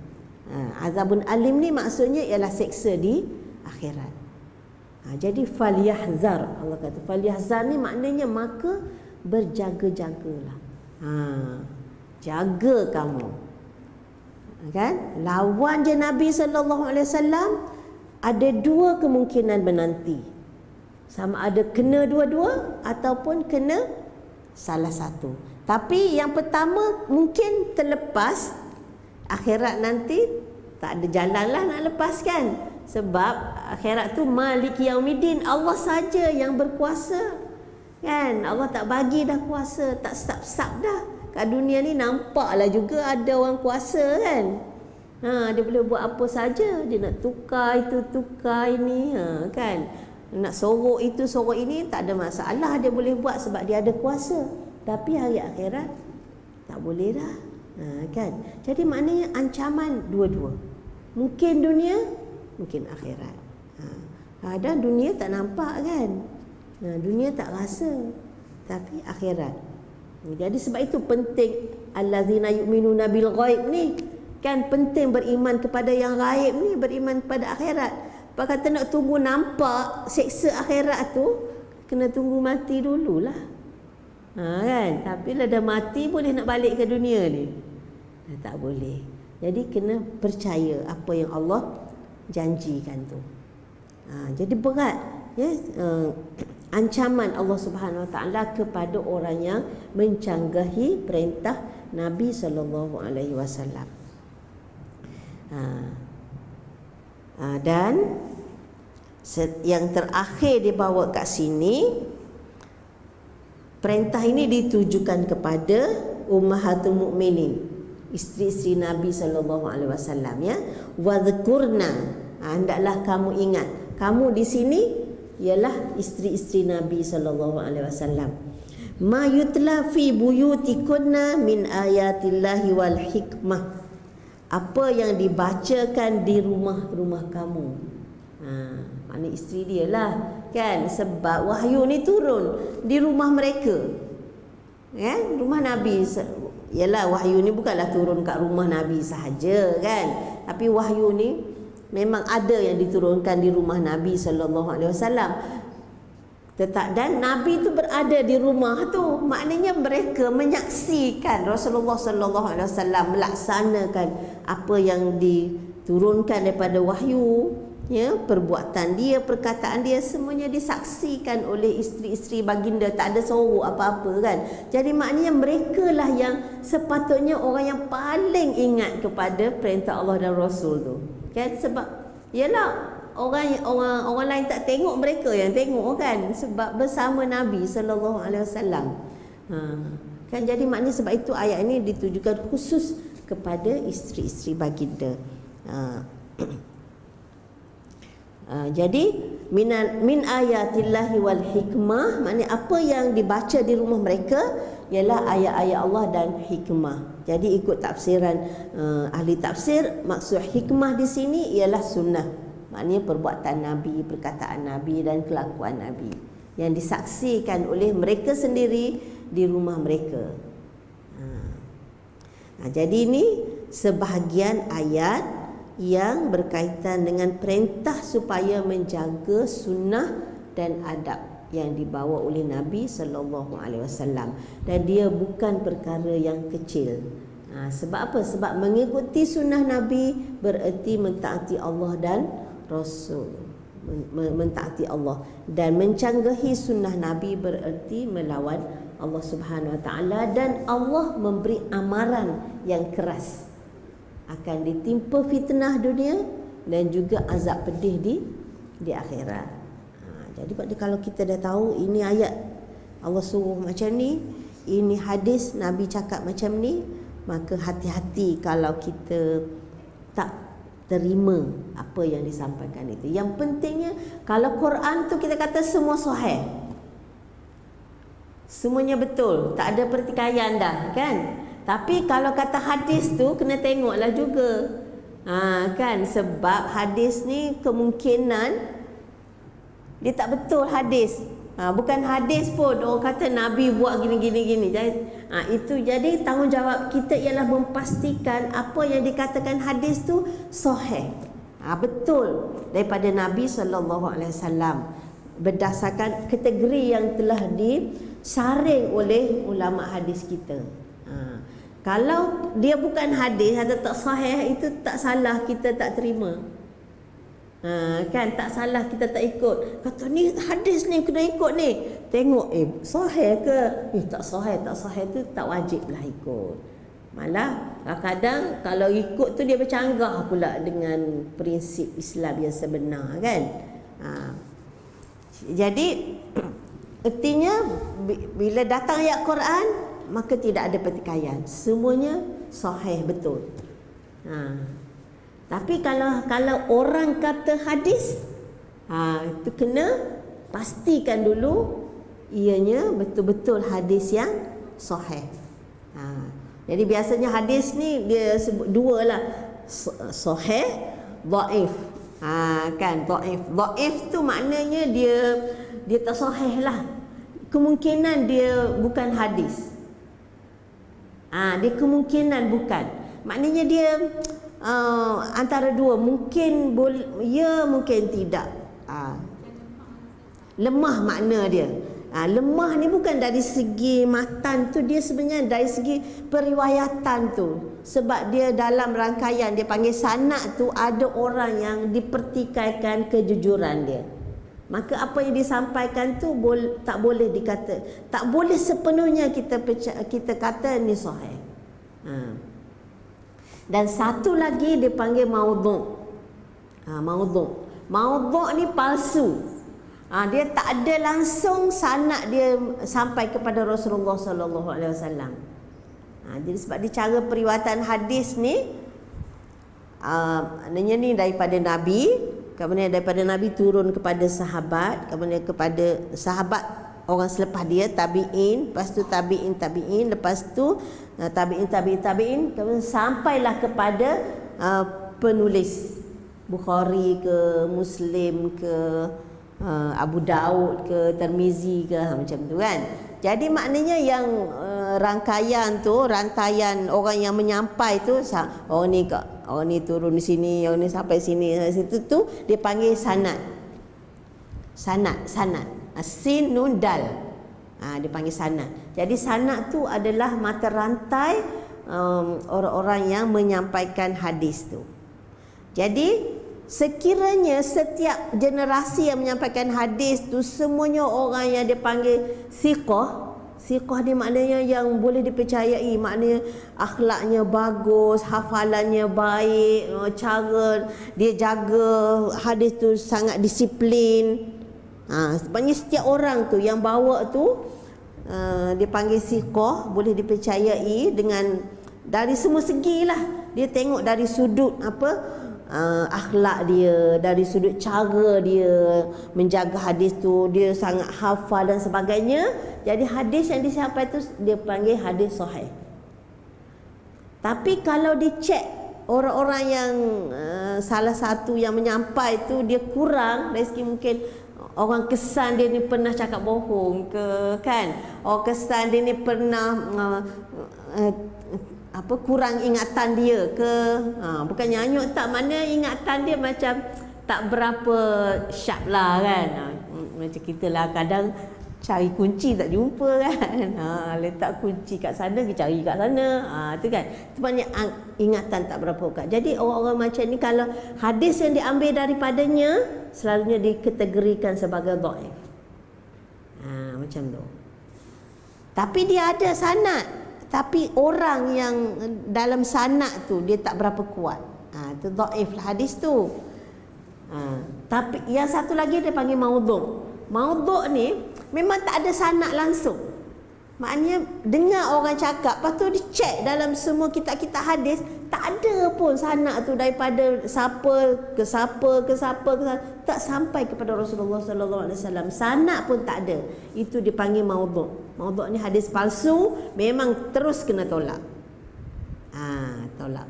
Azabun alim ni maksudnya ialah seksa di akhirat. Jadi falyahzar, Allah kata falyahzar ni maknanya maka berjaga-jagalah. Jaga kamu. Kan? Lawan je Nabi sallallahu alaihi wasallam, ada dua kemungkinan menanti. Sama ada kena dua-dua ataupun kena salah satu. Tapi yang pertama mungkin terlepas, akhirat nanti tak ada jalan lah nak lepaskan. Sebab akhirat tu Maliki Yaumiddin, Allah saja yang berkuasa. Kan? Allah tak bagi dah kuasa, tak sap-sap dah. Kat dunia ni nampaklah juga ada orang kuasa kan. Dia boleh buat apa saja. Dia nak tukar itu, tukar ini, kan. Nak sorok itu, sorok ini, tak ada masalah dia boleh buat sebab dia ada kuasa. Tapi hari akhirat tak boleh dah. Kan. Jadi maknanya ancaman dua-dua. Mungkin dunia, mungkin akhirat. Kadang dunia tak nampak kan. Dunia tak rasa, tapi akhirat. Jadi sebab itu penting allazina yu'minuna bil ghaib ni, kan penting beriman kepada yang gaib ni, beriman kepada akhirat. Apa kata nak tunggu nampak seksa akhirat tu, kena tunggu mati dululah. Kan? Tapi lah dah mati boleh nak balik ke dunia ni? Tak boleh. Jadi kena percaya apa yang Allah janjikan tu. Jadi berat ya, ancaman Allah Subhanahu Wa Taala kepada orang yang mencanggahi perintah Nabi sallallahu alaihi wasallam. Dan yang terakhir dibawa kat sini, perintah ini ditujukan kepada ummahatul mukminin, isteri-isteri Nabi sallallahu alaihi wasallam ya. Wadhkurna, hendaklah kamu ingat. Kamu di sini ialah isteri-isteri Nabi sallallahu alaihi wasallam. Ma yutla fi buyutikunna min ayatillahi wal hikmah. Apa yang dibacakan di rumah-rumah kamu. Mana isteri dia lah kan, sebab wahyu ni turun di rumah mereka. Kan? Rumah Nabi. Yalah, wahyu ni bukanlah turun kat rumah Nabi sahaja kan. Tapi wahyu ni memang ada yang diturunkan di rumah Nabi sallallahu alaihi wasallam. Dan Nabi tu berada di rumah tu, maknanya mereka menyaksikan Rasulullah sallallahu alaihi wasallam melaksanakan apa yang diturunkan daripada wahyu, ya, perbuatan dia, perkataan dia, semuanya disaksikan oleh isteri-isteri baginda, tak ada sorok apa-apa kan. Jadi maknanya mereka lah yang sepatutnya orang yang paling ingat kepada perintah Allah dan Rasul tu. Kan, sebab yalah orang lain tak tengok, mereka yang tengok kan, sebab bersama Nabi sallallahu alaihi wasallam. Kan, jadi maknanya sebab itu ayat ini ditujukan khusus kepada isteri-isteri baginda. Jadi min ayatillahi wal hikmah, maknanya apa yang dibaca di rumah mereka ialah ayat-ayat Allah dan hikmah. Jadi ikut tafsiran ahli tafsir, maksud hikmah di sini ialah sunnah. maknanya perbuatan Nabi, perkataan Nabi dan kelakuan Nabi yang disaksikan oleh mereka sendiri di rumah mereka. Jadi ini sebahagian ayat yang berkaitan dengan perintah supaya menjaga sunnah dan adab yang dibawa oleh Nabi sallallahu alaihi wasallam, dan dia bukan perkara yang kecil. Sebab apa? Sebab mengikuti sunnah Nabi bererti mentaati Allah dan Rasul. Mentaati Allah dan mencanggahi sunnah Nabi bererti melawan Allah Subhanahu Wa Taala, dan Allah memberi amaran yang keras akan ditimpa fitnah dunia dan juga azab pedih di akhirat. Jadi kalau kita dah tahu ini ayat Allah suruh macam ni, ini hadis Nabi cakap macam ni, maka hati-hati kalau kita tak terima apa yang disampaikan itu. Yang pentingnya kalau Quran tu kita kata semua sahih, semuanya betul, tak ada pertikaian dah kan. Tapi kalau kata hadis tu kena tengoklah juga. Kan, sebab hadis ni kemungkinan dia tak betul hadis. Bukan hadis pun orang kata Nabi buat gini. Jadi tanggungjawab kita ialah memastikan apa yang dikatakan hadis tu sahih. Betul daripada Nabi sallallahu alaihi wasallam berdasarkan kategori yang telah disaring oleh ulama hadis kita. Kalau dia bukan hadis atau tak sahih, itu tak salah kita tak terima. Kan, tak salah kita tak ikut. Kata ni hadis ni kena ikut ni. Tengok sahih ke? Tak sahih tu tak wajib lah ikut. Malah kadang-kadang kalau ikut tu dia bercanggah pula dengan prinsip Islam yang sebenar kan. Jadi artinya bila datang ayat Quran maka tidak ada pertikaian, semuanya sahih betul. Tapi kalau orang kata hadis, itu kena pastikan dulu ianya betul-betul hadis yang sahih. Jadi biasanya hadis ni dia sebut dua lah, sahih, dhaif. Kan, dhaif tu maknanya dia tak sahih lah. Kemungkinan dia bukan hadis. Dia kemungkinan bukan. Maknanya dia antara dua, mungkin ya, mungkin tidak. Lemah makna dia. Lemah ni bukan dari segi matan tu, dia sebenarnya dari segi periwayatan tu. Sebab dia dalam rangkaian dia panggil sanad tu ada orang yang dipertikaikan kejujuran dia. Maka apa yang disampaikan tu tak boleh dikata, tak boleh sepenuhnya kita kata ni sahih. Dan satu lagi dia panggil maudhu'. Maudhu' ni palsu. Dia tak ada langsung sanad dia sampai kepada Rasulullah sallallahu alaihi wasallam. Jadi sebab dia cara periwayatan hadis ni maknanya ni daripada Nabi, kemudian daripada Nabi turun kepada sahabat, kemudian kepada sahabat orang selepas dia, tabi'in, lepas tu tabi'in, lepas tu tabi'in, kemudian sampailah kepada penulis Bukhari ke, Muslim ke, Abu Daud ke, Tirmizi ke, macam tu kan. Jadi maknanya yang rangkaian tu, rantaian orang yang menyampai tu, orang ni turun di sini, orang ni sampai sini, situ tu dia panggil sanad. Sanad. Sin nun dal. Dia panggil sanad. Jadi sanad tu adalah mata rantai orang-orang yang menyampaikan hadis tu. Jadi sekiranya setiap generasi yang menyampaikan hadis tu semuanya orang yang dipanggil thiqah. Thiqah ni maknanya yang boleh dipercayai, maknanya akhlaknya bagus, hafalannya baik, cara dia jaga hadis tu sangat disiplin. Sebenarnya setiap orang tu yang bawa tu dia panggil thiqah, boleh dipercayai dengan dari semua segi lah. Dia tengok dari sudut akhlak dia, dari sudut cara dia menjaga hadis tu, dia sangat hafal dan sebagainya. Jadi hadis yang disampaikan tu dia panggil hadis sahih. Tapi kalau dicek orang-orang yang salah satu yang menyampai tu dia kurang dari segi mungkin orang kesan dia ni pernah cakap bohong ke, kan, orang kesan dia ni pernah kurang ingatan dia ke, bukan nyanyuk tak, mana ingatan dia macam tak berapa sharp lah, kan. Macam kita lah kadang cari kunci tak jumpa, kan. Letak kunci kat sana, kita cari kat sana. Tu kan. Itu banyak ingatan tak berapa kuat. Jadi orang-orang macam ni kalau hadis yang diambil daripadanya selalunya dikategorikan sebagai dhaif. Macam tu. Tapi dia ada sanad. Tapi orang yang dalam sanad tu dia tak berapa kuat. Tu dhaif lah hadis tu. Tapi yang satu lagi dia panggil maudhu'. Maudhu' ni memang tak ada sanad langsung. Maknanya dengar orang cakap, lepas tu dia cek dalam semua kitab-kitab hadis, tak ada pun sanad tu daripada siapa ke siapa ke siapa ke siapa, tak sampai kepada Rasulullah sallallahu alaihi wasallam. Sanad pun tak ada. Itu dipanggil maudhu'. Maudhu' ni hadis palsu, memang terus kena tolak. Tolak.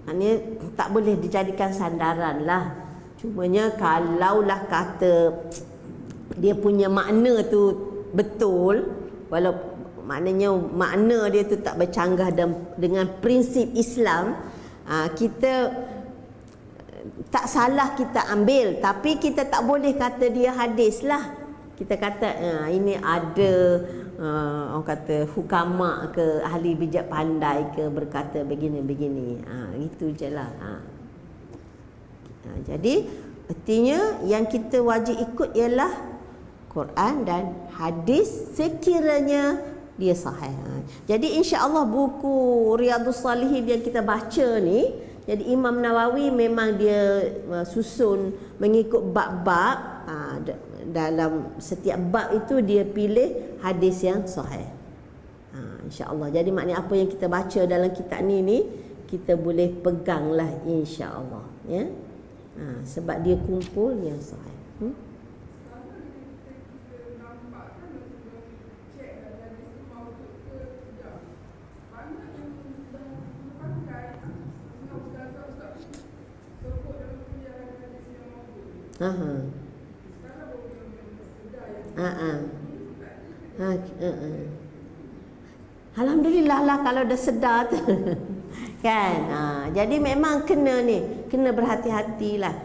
Maknanya tak boleh dijadikan sandaran lah. Cumanya kalaulah kata dia punya makna tu betul, walaupun maknanya makna dia tu tak bercanggah dengan prinsip Islam, kita tak salah kita ambil, tapi kita tak boleh kata dia hadis lah. Kita kata ini ada orang kata hukama ke, ahli bijak pandai ke berkata begini-begini, itu je lah. Jadi artinya yang kita wajib ikut ialah Quran dan hadis sekiranya dia sahih. Jadi insya-Allah buku Riyadhus Salihin yang kita baca ni, jadi Imam Nawawi memang dia susun mengikut bab-bab. Dalam setiap bab itu dia pilih hadis yang sahih. Insya-Allah. Jadi maknanya apa yang kita baca dalam kitab ni kita boleh peganglah insya-Allah, ya. Sebab dia kumpul yang sahih. Alhamdulillah lah kalau dah sedar tu. Kan. Jadi memang kena berhati-hatilah.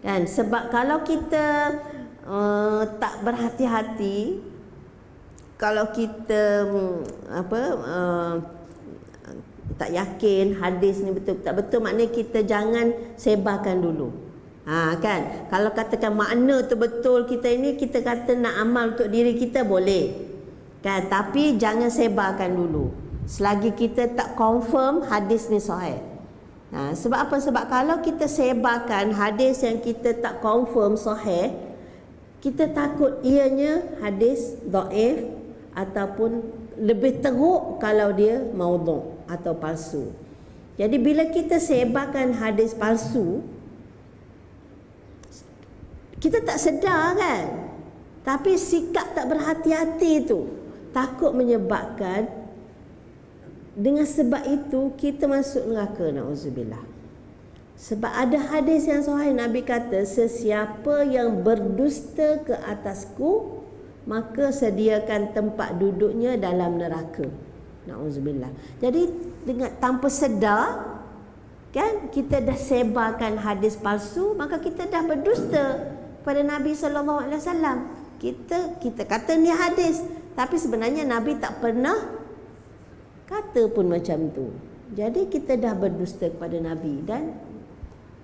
Kan, sebab kalau kita tak berhati-hati, kalau kita tak yakin hadis ni betul tak betul, maknanya kita jangan sebarkan dulu. Kan, kalau katakan makna tu betul, kita ini kita kata nak amal untuk diri kita boleh, kan, tapi jangan sebarkan dulu selagi kita tak confirm hadis ni sahih. Sebab apa? Sebab kalau kita sebarkan hadis yang kita tak confirm sahih, kita takut ianya hadis dhaif ataupun lebih teruk kalau dia maudhu' atau palsu. Jadi bila kita sebarkan hadis palsu, kita tak sedar, kan, tapi sikap tak berhati-hati tu takut menyebabkan, dengan sebab itu kita masuk neraka, na'udzubillah. Sebab ada hadis yang sahih, Nabi kata, sesiapa yang berdusta ke atasku, maka sediakan tempat duduknya dalam neraka. Na'udzubillah. Jadi dengan tanpa sedar, kan, kita dah sebarkan hadis palsu, maka kita dah berdusta pada Nabi sallallahu alaihi wasallam. Kita kata ni hadis, tapi sebenarnya Nabi tak pernah kata pun macam tu. Jadi kita dah berdusta kepada Nabi, dan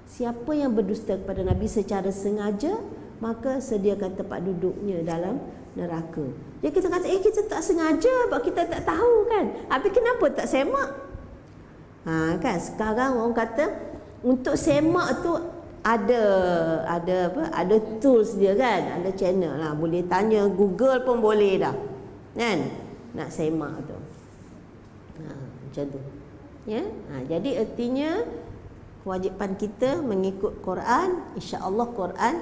siapa yang berdusta kepada Nabi secara sengaja, maka sediakan tempat duduknya dalam neraka. Jadi kita kata kita tak sengaja, sebab kita tak tahu, kan. Habis kenapa tak semak? Kan sekarang orang kata untuk semak tu ada tools dia, kan, ada channel lah, boleh tanya Google pun boleh dah, kan, nak semak tu. Macam tu, ya. Jadi artinya kewajipan kita mengikut Quran. InsyaAllah Quran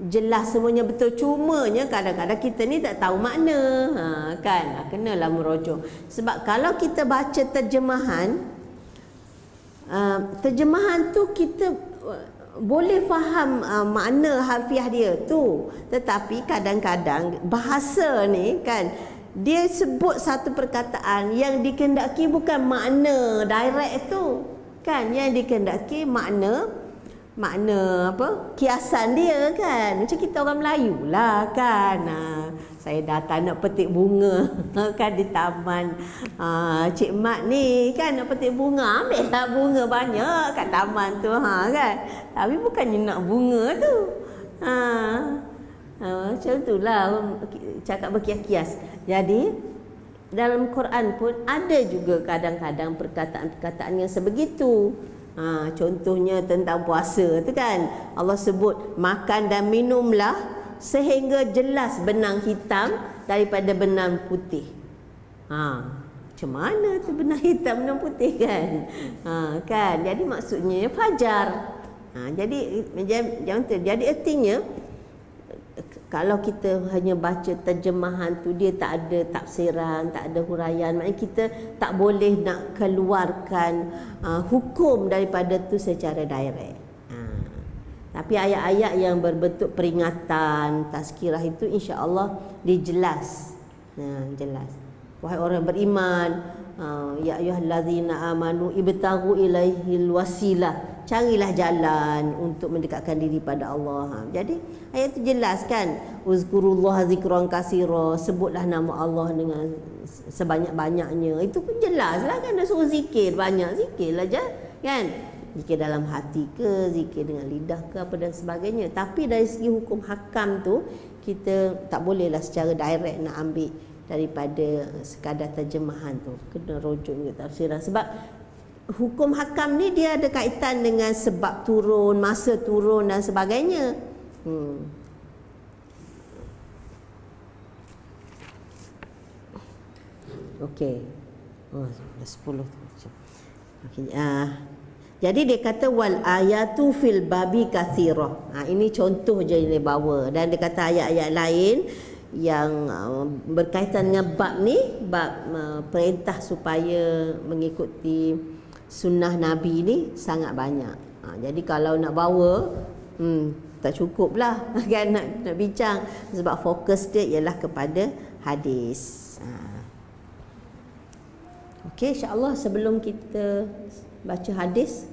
jelas semuanya betul, cumanya kadang-kadang kita ni tak tahu makna, kan, kenalah merujuk. Sebab kalau kita baca terjemahan, terjemahan tu kita boleh faham makna harfiah dia tu, tetapi kadang-kadang bahasa ni kan dia sebut satu perkataan yang dikehendaki bukan makna direct tu kan, yang dikehendaki makna apa, kiasan dia kan. Macam kita orang Melayu lah kan, saya datang nak petik bunga kan di taman, Cik Mat ni kan nak petik bunga, ambil lah bunga banyak kat taman tu kan, tapi bukannya nak bunga tu. Macam itulah cakap berkias-kias. Jadi dalam Quran pun ada juga kadang-kadang perkataan-perkataan yang sebegitu. Contohnya tentang puasa tu kan, Allah sebut makan dan minumlah sehingga jelas benang hitam daripada benang putih. Macam mana tu benang hitam benang putih kan? Kan, jadi maksudnya fajar. Jadi artinya kalau kita hanya baca terjemahan tu, dia tak ada tafsiran, tak ada huraian, maknanya kita tak boleh nak keluarkan hukum daripada tu secara direct. Tapi ayat-ayat yang berbentuk peringatan, tazkirah itu insya-Allah dijelas. Jelas. Wahai orang beriman, ya ayyuhallazina amanu ibtaghu ilaihil wasilah. Carilah jalan untuk mendekatkan diri pada Allah. Jadi ayat itu jelas kan, uzkurullah zikran katsira, sebutlah nama Allah dengan sebanyak-banyaknya. Itu pun jelas lah kan, dah suruh zikir, banyak zikirlah je kan. Zikir dalam hati ke, zikir dengan lidah ke, apa dan sebagainya. Tapi dari segi hukum hakam tu, kita tak bolehlah secara direct nak ambil daripada sekadar terjemahan tu, kena rujuk ke tafsiran. Sebab hukum hakam ni dia ada kaitan dengan sebab turun, masa turun dan sebagainya. Okey. Dah 10 tu. Okey. Jadi dia kata wal ayatu fil babi katsirah. Ini contoh je yang dia bawa, dan dia kata ayat-ayat lain yang berkaitan dengan bab ni, bab perintah supaya mengikuti sunnah Nabi ni sangat banyak. Jadi kalau nak bawa tak cukup lah kan nak bincang, sebab fokus dia ialah kepada hadis. Okey, insya-Allah sebelum kita baca hadis,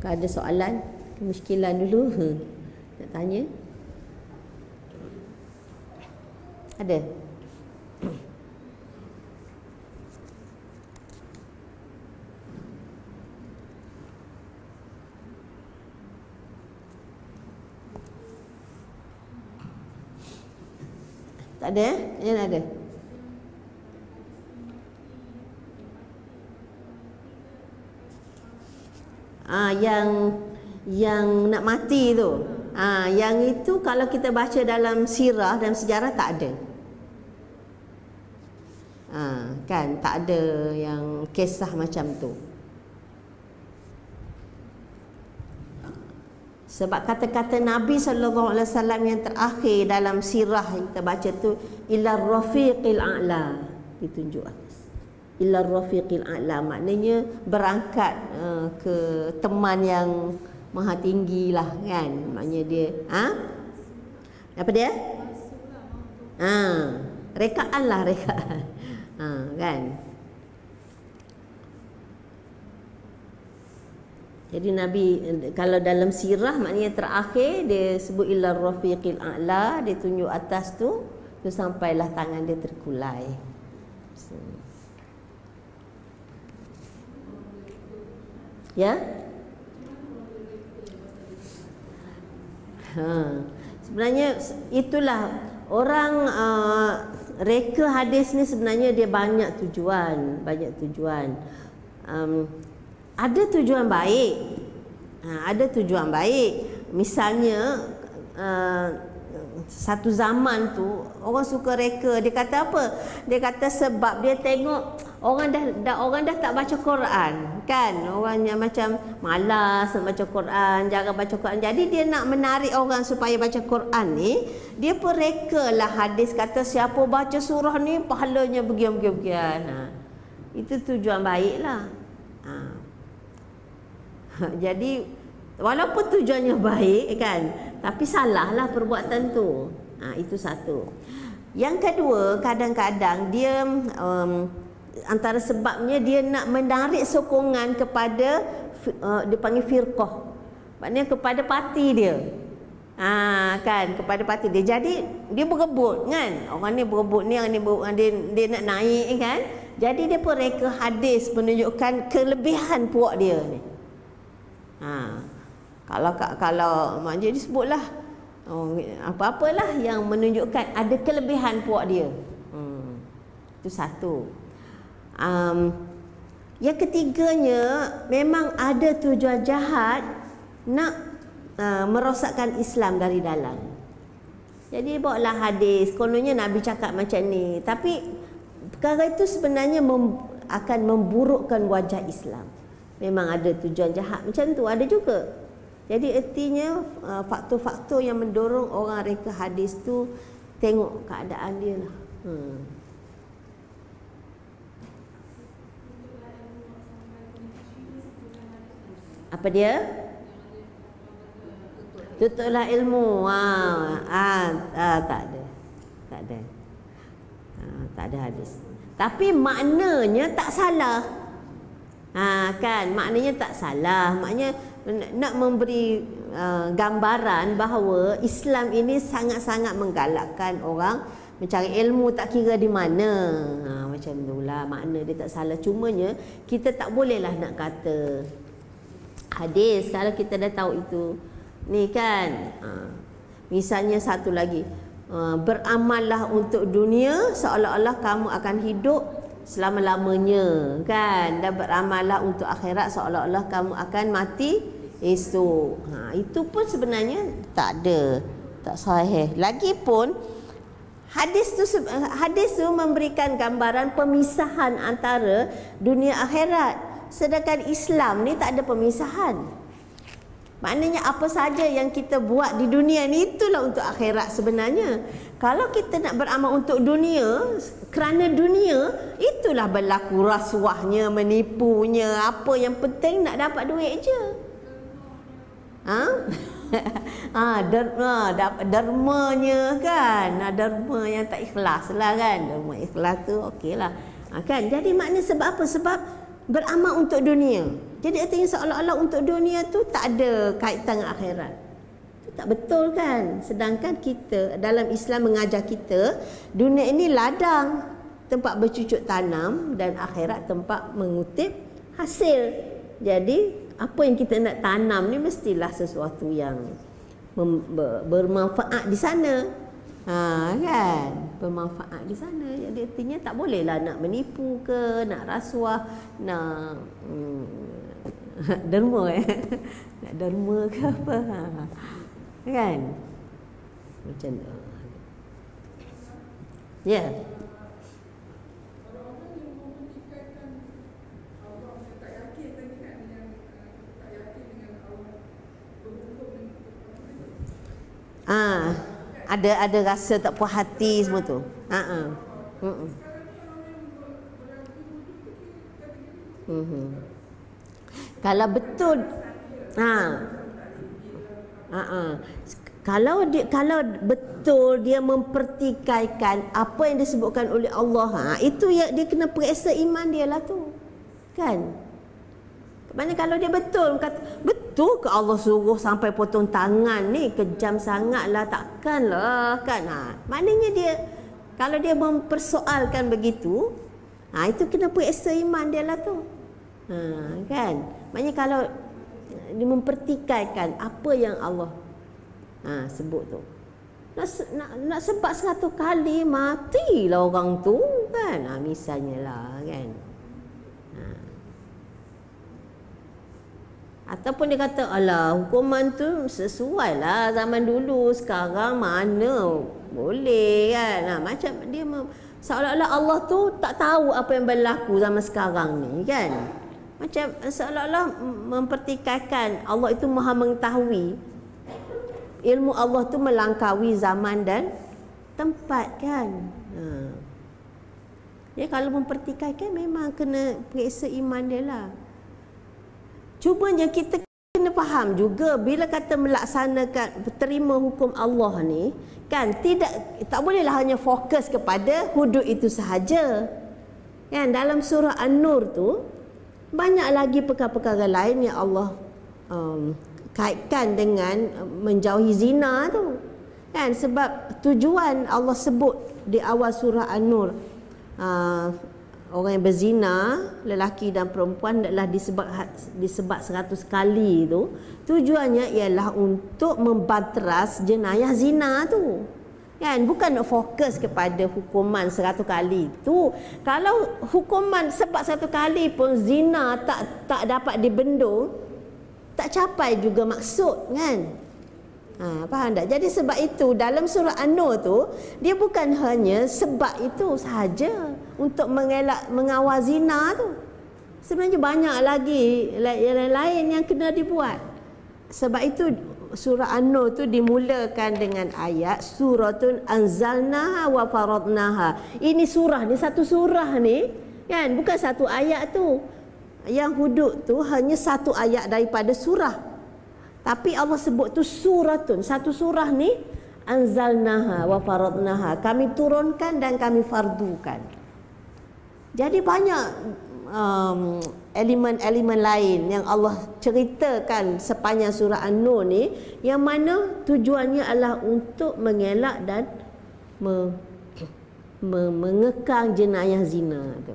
kalau ada soalan, kemusykilan dulu nak tanya. Ada? Tak ada? Yang ada? Yang nak mati tu. Yang itu kalau kita baca dalam sirah dan sejarah tak ada. Kan tak ada yang kisah macam tu. Sebab kata-kata Nabi SAW yang terakhir dalam sirah yang kita baca tu, ila rafiqil a'la, ditunjuk atas. Ila rafiqil a'la maknanya berangkat ke teman yang maha tinggi lah kan. Maknanya dia apa dia? Rekaan lah, rekaan. Kan. Jadi Nabi kalau dalam sirah maknanya terakhir dia sebut ila rafiqil a'la, dia tunjuk atas tu sampailah tangan dia terkulai. Ya? Sebenarnya itulah orang reka hadis ni, sebenarnya dia banyak tujuan, ada tujuan baik, ada tujuan baik. Misalnya satu zaman tu orang suka reka, dia kata apa? Dia kata sebab dia tengok orang dah tak baca Quran kan, orangnya macam malas nak baca Quran, jarang baca Quran. Jadi dia nak menarik orang supaya baca Quran ni, dia pun reka lah hadis kata siapa baca surah ni pahalanya begian. Itu tujuan baik lah. Jadi walaupun tujuannya baik kan, tapi salahlah perbuatan tu. Itu satu. Yang kedua, kadang-kadang dia antara sebabnya dia nak menarik sokongan kepada dia panggil firqah. Maknanya kepada parti dia. Kan, kepada parti dia. Jadi dia berebut kan. Orang ni berebut ni, orang ni berebut, dia nak naik kan. Jadi dia pun reka hadis menunjukkan kelebihan puak dia ni. Kalau maknanya disebutlah apa-apalah yang menunjukkan ada kelebihan puak dia. Itu satu. Yang ketiganya, memang ada tujuan jahat nak merosakkan Islam dari dalam. Jadi bawalah hadis, kononnya Nabi cakap macam ni, tapi perkara itu sebenarnya akan memburukkan wajah Islam. Memang ada tujuan jahat macam tu, ada juga. Jadi artinya faktor-faktor yang mendorong orang reka hadis tu, tengok keadaan dia lah. Apa dia? Tutuplah ilmu. Tak ada. Tak ada hadis. Tapi maknanya tak salah. Kan, maknanya tak salah. Maknanya nak memberi gambaran bahawa Islam ini sangat-sangat menggalakkan orang mencari ilmu, tak kira di mana. Macam itulah makna dia tak salah. Cumanya kita tak bolehlah nak kata hadis kalau kita dah tahu itu. Ni kan, misalnya satu lagi, beramallah untuk dunia seolah-olah kamu akan hidup selama-lamanya kan, dan beramallah untuk akhirat seolah-olah kamu akan mati esok. Itu pun sebenarnya tak ada, tak sahih. Lagipun hadis tu memberikan gambaran pemisahan antara dunia akhirat. Sedangkan Islam ni tak ada pemisahan. Maknanya apa saja yang kita buat di dunia ni, itulah untuk akhirat sebenarnya. Kalau kita nak beramal untuk dunia, kerana dunia, itulah berlaku rasuahnya, menipunya. Apa yang penting nak dapat duit je. Dermanya kan, derma yang tak ikhlas lah kan. Derma ikhlas tu okey lah. Kan? Jadi maknanya sebab apa? Sebab beramal untuk dunia. Jadi artinya seolah-olah untuk dunia tu tak ada kaitan dengan akhirat. Itu tak betul kan? Sedangkan kita dalam Islam mengajar kita, dunia ini ladang, tempat bercucuk tanam, dan akhirat tempat mengutip hasil. Jadi apa yang kita nak tanam ni mestilah sesuatu yang bermanfaat di sana. Kan, bermanfaat di sana. Jadi artinya tak bolehlah nak menipu ke, nak rasuah, nak derma nak derma ke apa. Kan, macam tu. Ya. Ada rasa tak puas hati semua tu. Kalau betul kalau betul dia mempertikaikan apa yang disebutkan oleh Allah, itu ya, dia kena periksa iman dia lah tu. Kan? Maknanya kalau dia betul kata, betul ke Allah suruh sampai potong tangan ni, kejam sangatlah, takkanlah kan. Maknanya dia, kalau dia mempersoalkan begitu, itu kena periksa iman dia lah tu. Kan? Maknanya kalau dia mempertikaikan apa yang Allah sebut tu, nak sebab 100 kali matilah orang tu kan. Misalnya lah kan. Ataupun dia kata, alah, hukuman tu sesuai lah zaman dulu, sekarang mana boleh kan. Macam dia seolah-olah Allah tu tak tahu apa yang berlaku zaman sekarang ni kan. Macam seolah-olah mempertikaikan Allah itu maha mengetahui. Ilmu Allah tu melangkaui zaman dan tempat kan. Ya, kalau mempertikaikan memang kena periksa iman dia lah. Cumanya kita faham juga bila kata melaksanakan terima hukum Allah ni, kan tak bolehlah hanya fokus kepada hudud itu sahaja. Kan dalam surah An-Nur tu banyak lagi perkara-perkara lain yang Allah kaitkan dengan menjauhi zina tu. Kan sebab tujuan Allah sebut di awal surah An-Nur, orang yang berzina, lelaki dan perempuan adalah disebat 100 kali tu, tujuannya ialah untuk membanteras jenayah zina tu. Kan bukan nak fokus kepada hukuman 100 kali tu. Kalau hukuman sebat 100 kali pun zina tak dapat dibendung, tak capai juga maksud, kan? Faham tak? Jadi sebab itu dalam surah An-Nur tu dia bukan hanya sebab itu sahaja untuk mengelak mengawal zina tu. Sebenarnya banyak lagi yang lain yang kena dibuat. Sebab itu surah An-Nur tu dimulakan dengan ayat suratun anzalnaha wa faradnaha. Ini surah ni, satu surah ni, kan, bukan satu ayat tu. Yang hudud tu hanya satu ayat daripada surah. Tapi Allah sebut tu suratun, satu surah ni anzalnaha wa faradnaha, kami turunkan dan kami fardukan. Jadi banyak elemen-elemen lain yang Allah ceritakan sepanjang surah An-Nur ni, yang mana tujuannya adalah untuk mengelak dan mengekang jenayah zina tu.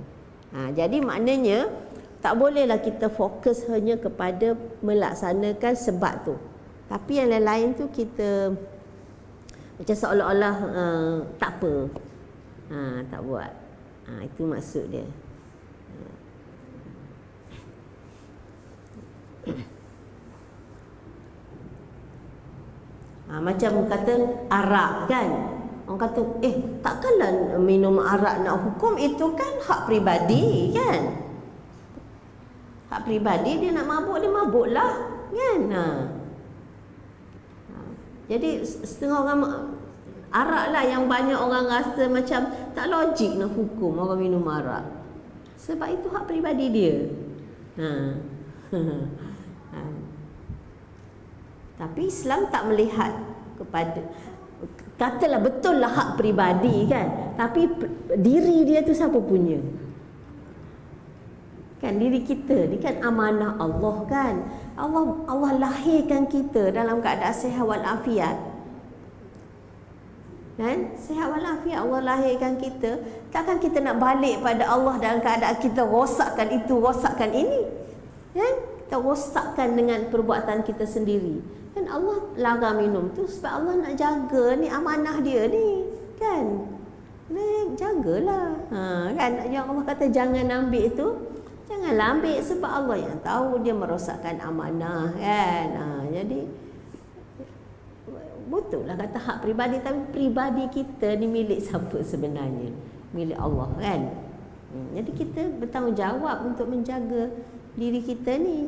Jadi maknanya tak bolehlah kita fokus hanya kepada melaksanakan sebab tu. Tapi yang lain-lain tu kita macam seolah-olah tak apa. Tak buat. Itu maksud dia. Macam kata arak, kan. Orang kata, takkanlah minum arak nak hukum, itu kan hak peribadi, kan. Hak peribadi, dia nak mabuk, dia mabuklah, kan. Jadi setengah orang arak lah yang banyak orang rasa macam tak logik nak hukum orang minum arak. Sebab itu hak peribadi dia. Tapi Islam tak melihat kepada, katalah betul lah hak peribadi, kan. Tapi diri dia tu siapa punya? Kan diri kita ni kan amanah Allah, kan. Allah lahirkan kita dalam keadaan sihat wal afiat. Kan? Sihat wal afiat Allah lahirkan kita. Takkan kita nak balik pada Allah dalam keadaan kita rosakkan itu, rosakkan ini. Kan? Kita rosakkan dengan perbuatan kita sendiri. Kan Allah larang minum tu sebab Allah nak jaga ni amanah dia ni, kan. Jagalah. Kan yang Allah kata jangan ambil tu, janganlah ambil sebab Allah yang tahu dia merosakkan amanah, kan. Jadi betul lah kata hak peribadi, tapi peribadi kita ni milik siapa sebenarnya? Milik Allah, kan. Jadi kita bertanggungjawab untuk menjaga diri kita ni.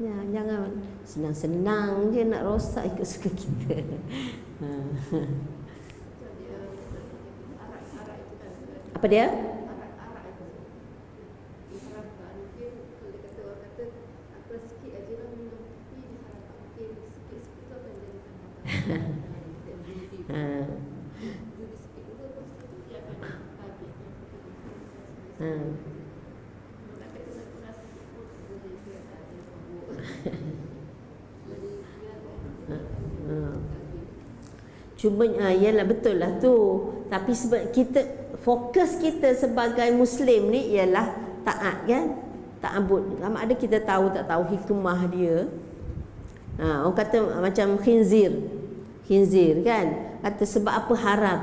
Jangan senang-senang je nak rosak ikut suka kita. Apa dia? Cuma ialah betul lah tu. Tapi sebab kita, fokus kita sebagai Muslim ni ialah taat, kan. Ta'abud. Lama ada kita tahu tak tahu hikmah dia. Orang kata macam khinzir, kan. Kata sebab apa haram?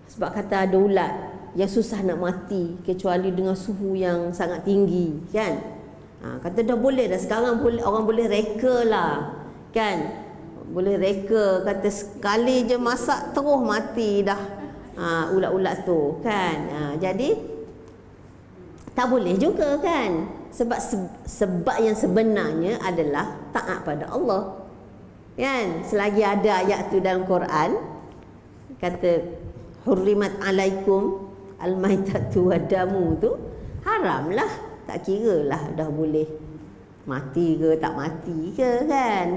Sebab kata ada ulat yang susah nak mati kecuali dengan suhu yang sangat tinggi, kan. Kata dah boleh dah sekarang, boleh, orang boleh reka lah, kan. Boleh reka, kata sekali je masak terus mati dah ulat-ulat tu, kan. Jadi tak boleh juga, kan. Sebab yang sebenarnya adalah taat pada Allah, kan. Selagi ada ayat tu dalam Quran kata hurrimat alaikum almaitatu wadamu tu, haram lah, tak kira lah dah boleh. mati ke tak mati ke kan.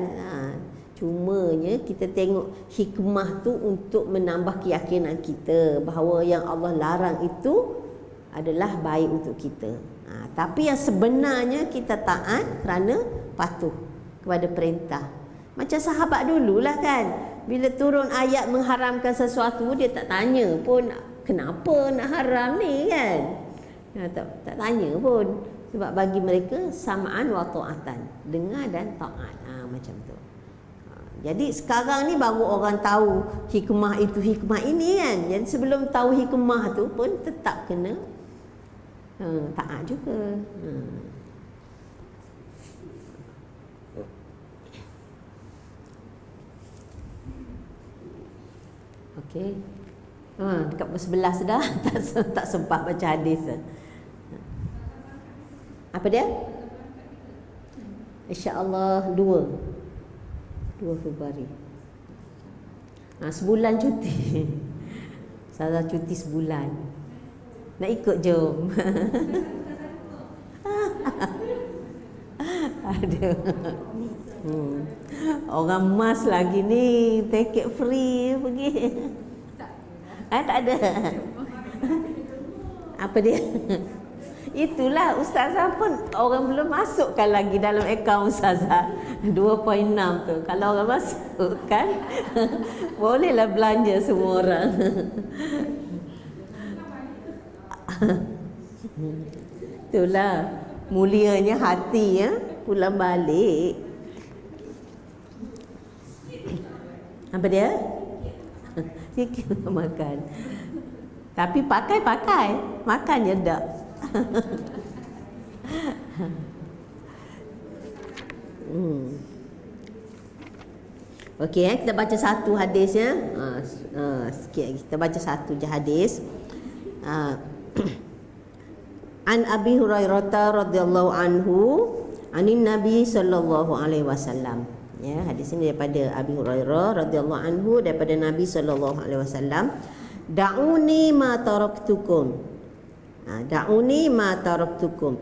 Cumanya kita tengok hikmah tu untuk menambah keyakinan kita bahawa yang Allah larang itu adalah baik untuk kita. Tapi yang sebenarnya kita taat kerana patuh kepada perintah. Macam sahabat dululah kan, bila turun ayat mengharamkan sesuatu, dia tak tanya pun kenapa nak haram ni kan. Tak tanya pun, sebab bagi mereka sam'an wa ta'atan, dengar dan taat. Macam tu. Jadi sekarang ni baru orang tahu hikmah itu, hikmah ini kan. Jadi sebelum tahu hikmah tu pun tetap kena taat juga. Okey. Dekat pukul 11 dah. tak sempat baca hadis. Apa dia? InsyaAllah 2 Februari. Sebulan cuti. Saya cuti sebulan. Nak ikut jom. Aduh. Orang mas lagi ni paket free pergi. Tak ada. Apa dia? Itulah ustazah pun orang belum masukkan lagi dalam akaun ustazah 2.6 tu. Kalau orang masukkan bolehlah belanja semua orang. Itulah mulianya hati ya, pulang balik. Apa dia? Sikit makan. Tapi pakai, makan je tak. Okey, kita baca satu hadis ya. Sikit lagi kita baca satu je hadis. An Abi Hurairah radhiyallahu anhu anin Nabi sallallahu alaihi wasallam. Ya, hadis ini daripada Abi Hurairah radhiyallahu anhu daripada Nabi sallallahu alaihi wasallam. Da'uni ma taraktukum. Da'uni ma taraktukum.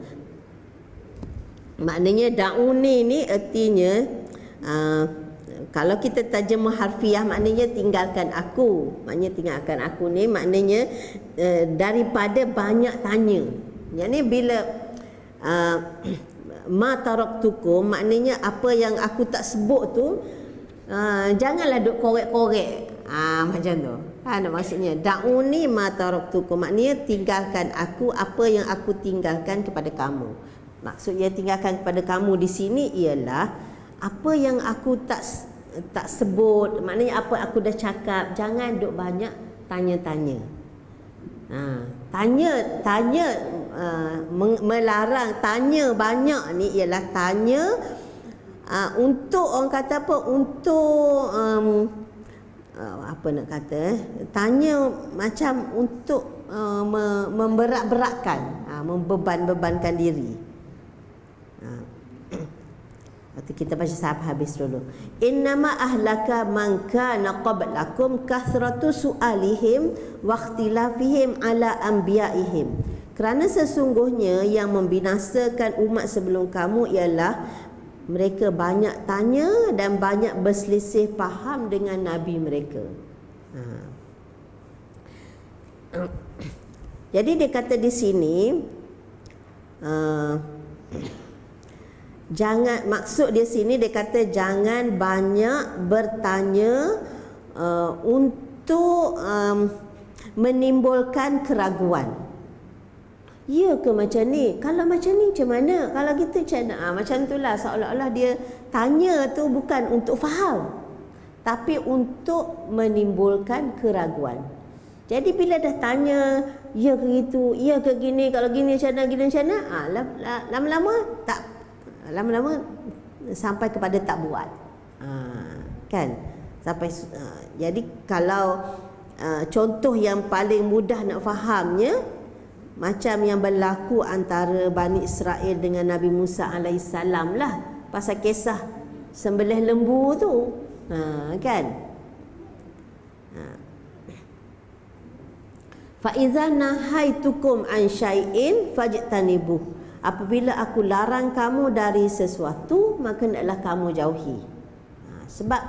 Maknanya da'uni ni artinya kalau kita terjemah harfiah maknanya tinggalkan aku. Maknanya tinggalkan aku ni maknanya daripada banyak tanya. Yang ni bila ma taraktukum maknanya apa yang aku tak sebut tu janganlah duk korek-korek. Macam tu. Maksudnya da'uni ma taraktukum maknanya tinggalkan aku apa yang aku tinggalkan kepada kamu. Maksudnya tinggalkan kepada kamu di sini ialah apa yang aku tak sebut, maknanya apa aku dah cakap, jangan duk banyak tanya-tanya. Tanya melarang tanya banyak ni ialah tanya untuk orang kata apa, untuk apa nak kata, tanya macam untuk memberat-beratkan, membeban-bebankan diri. Kita baca sampai habis dulu. Innama ahlaka man kana qablakum kathratu su'alihim wa ikhtilafihim ala anbiya'ihim. Kerana sesungguhnya yang membinasakan umat sebelum kamu ialah mereka banyak tanya dan banyak berselisih faham dengan nabi mereka. Jadi dia kata di sini jangan, maksud dia sini dia kata jangan banyak bertanya untuk menimbulkan keraguan. Ya ke macam ni? Kalau macam ni macam mana? Kalau gitu macam mana? Macam itulah, seolah-olah dia tanya tu bukan untuk faham, tapi untuk menimbulkan keraguan. Jadi bila dah tanya, ya ke gitu, ya ke gini, kalau gini macam mana, gini macam mana, lama-lama tak, lama-lama sampai kepada tak buat. Kan? Sampai jadi kalau contoh yang paling mudah nak fahamnya macam yang berlaku antara Bani Israel dengan Nabi Musa alaihissalam lah, pasal kisah sembelih lembu tu. Kan? Fa iza nahaitukum an syai'in fajtanibuh. Apabila aku larang kamu dari sesuatu, maka hendaklah kamu jauhi. Sebab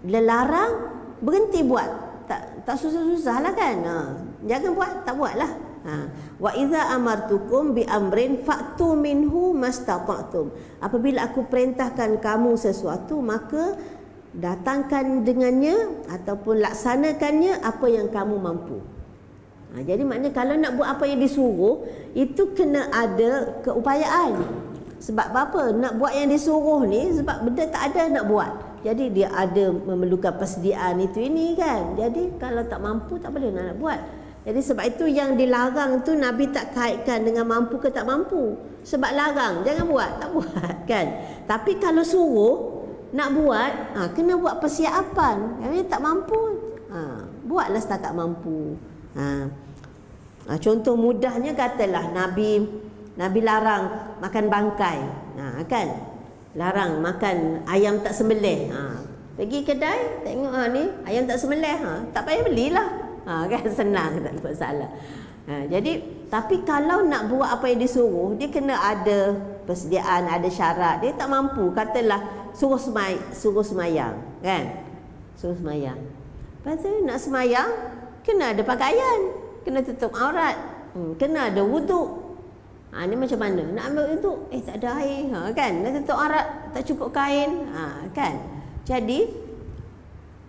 bila larang, berhenti buat. Tak susah-susah lah kan. Jangan buat, tak buatlah. Wa idza amartukum bi amrin fa'tu minhu mastata'tum. Apabila aku perintahkan kamu sesuatu, maka datangkan dengannya ataupun laksanakannya apa yang kamu mampu. Jadi maknanya kalau nak buat apa yang disuruh, itu kena ada keupayaan. Sebab apa? Nak buat yang disuruh ni sebab benda tak ada nak buat. Jadi dia ada memerlukan persediaan itu ini kan. Jadi kalau tak mampu tak boleh nak buat. Jadi sebab itu yang dilarang tu Nabi tak kaitkan dengan mampu ke tak mampu. Sebab larang, jangan buat, tak buat kan. Tapi kalau suruh nak buat, kena buat persiapan. Yang tak mampu, buatlah setakat mampu. Contoh mudahnya katalah Nabi larang makan bangkai, kan? Larang makan ayam tak sembelih. Pergi kedai tengok ni ayam tak sembelih, tak payah belilah. Kan senang, tak ada masalah. Jadi tapi kalau nak buat apa yang disuruh, dia kena ada persediaan, ada syarat. Dia tak mampu, katalah suruh semayang, kan? Suruh semayang. Lepas tu nak semayang kena ada pakaian, kena tutup aurat, kena ada wuduk. Ni macam mana? Nak ambil wuduk, tak ada air, kan? Nak tutup aurat, tak cukup kain, kan? Jadi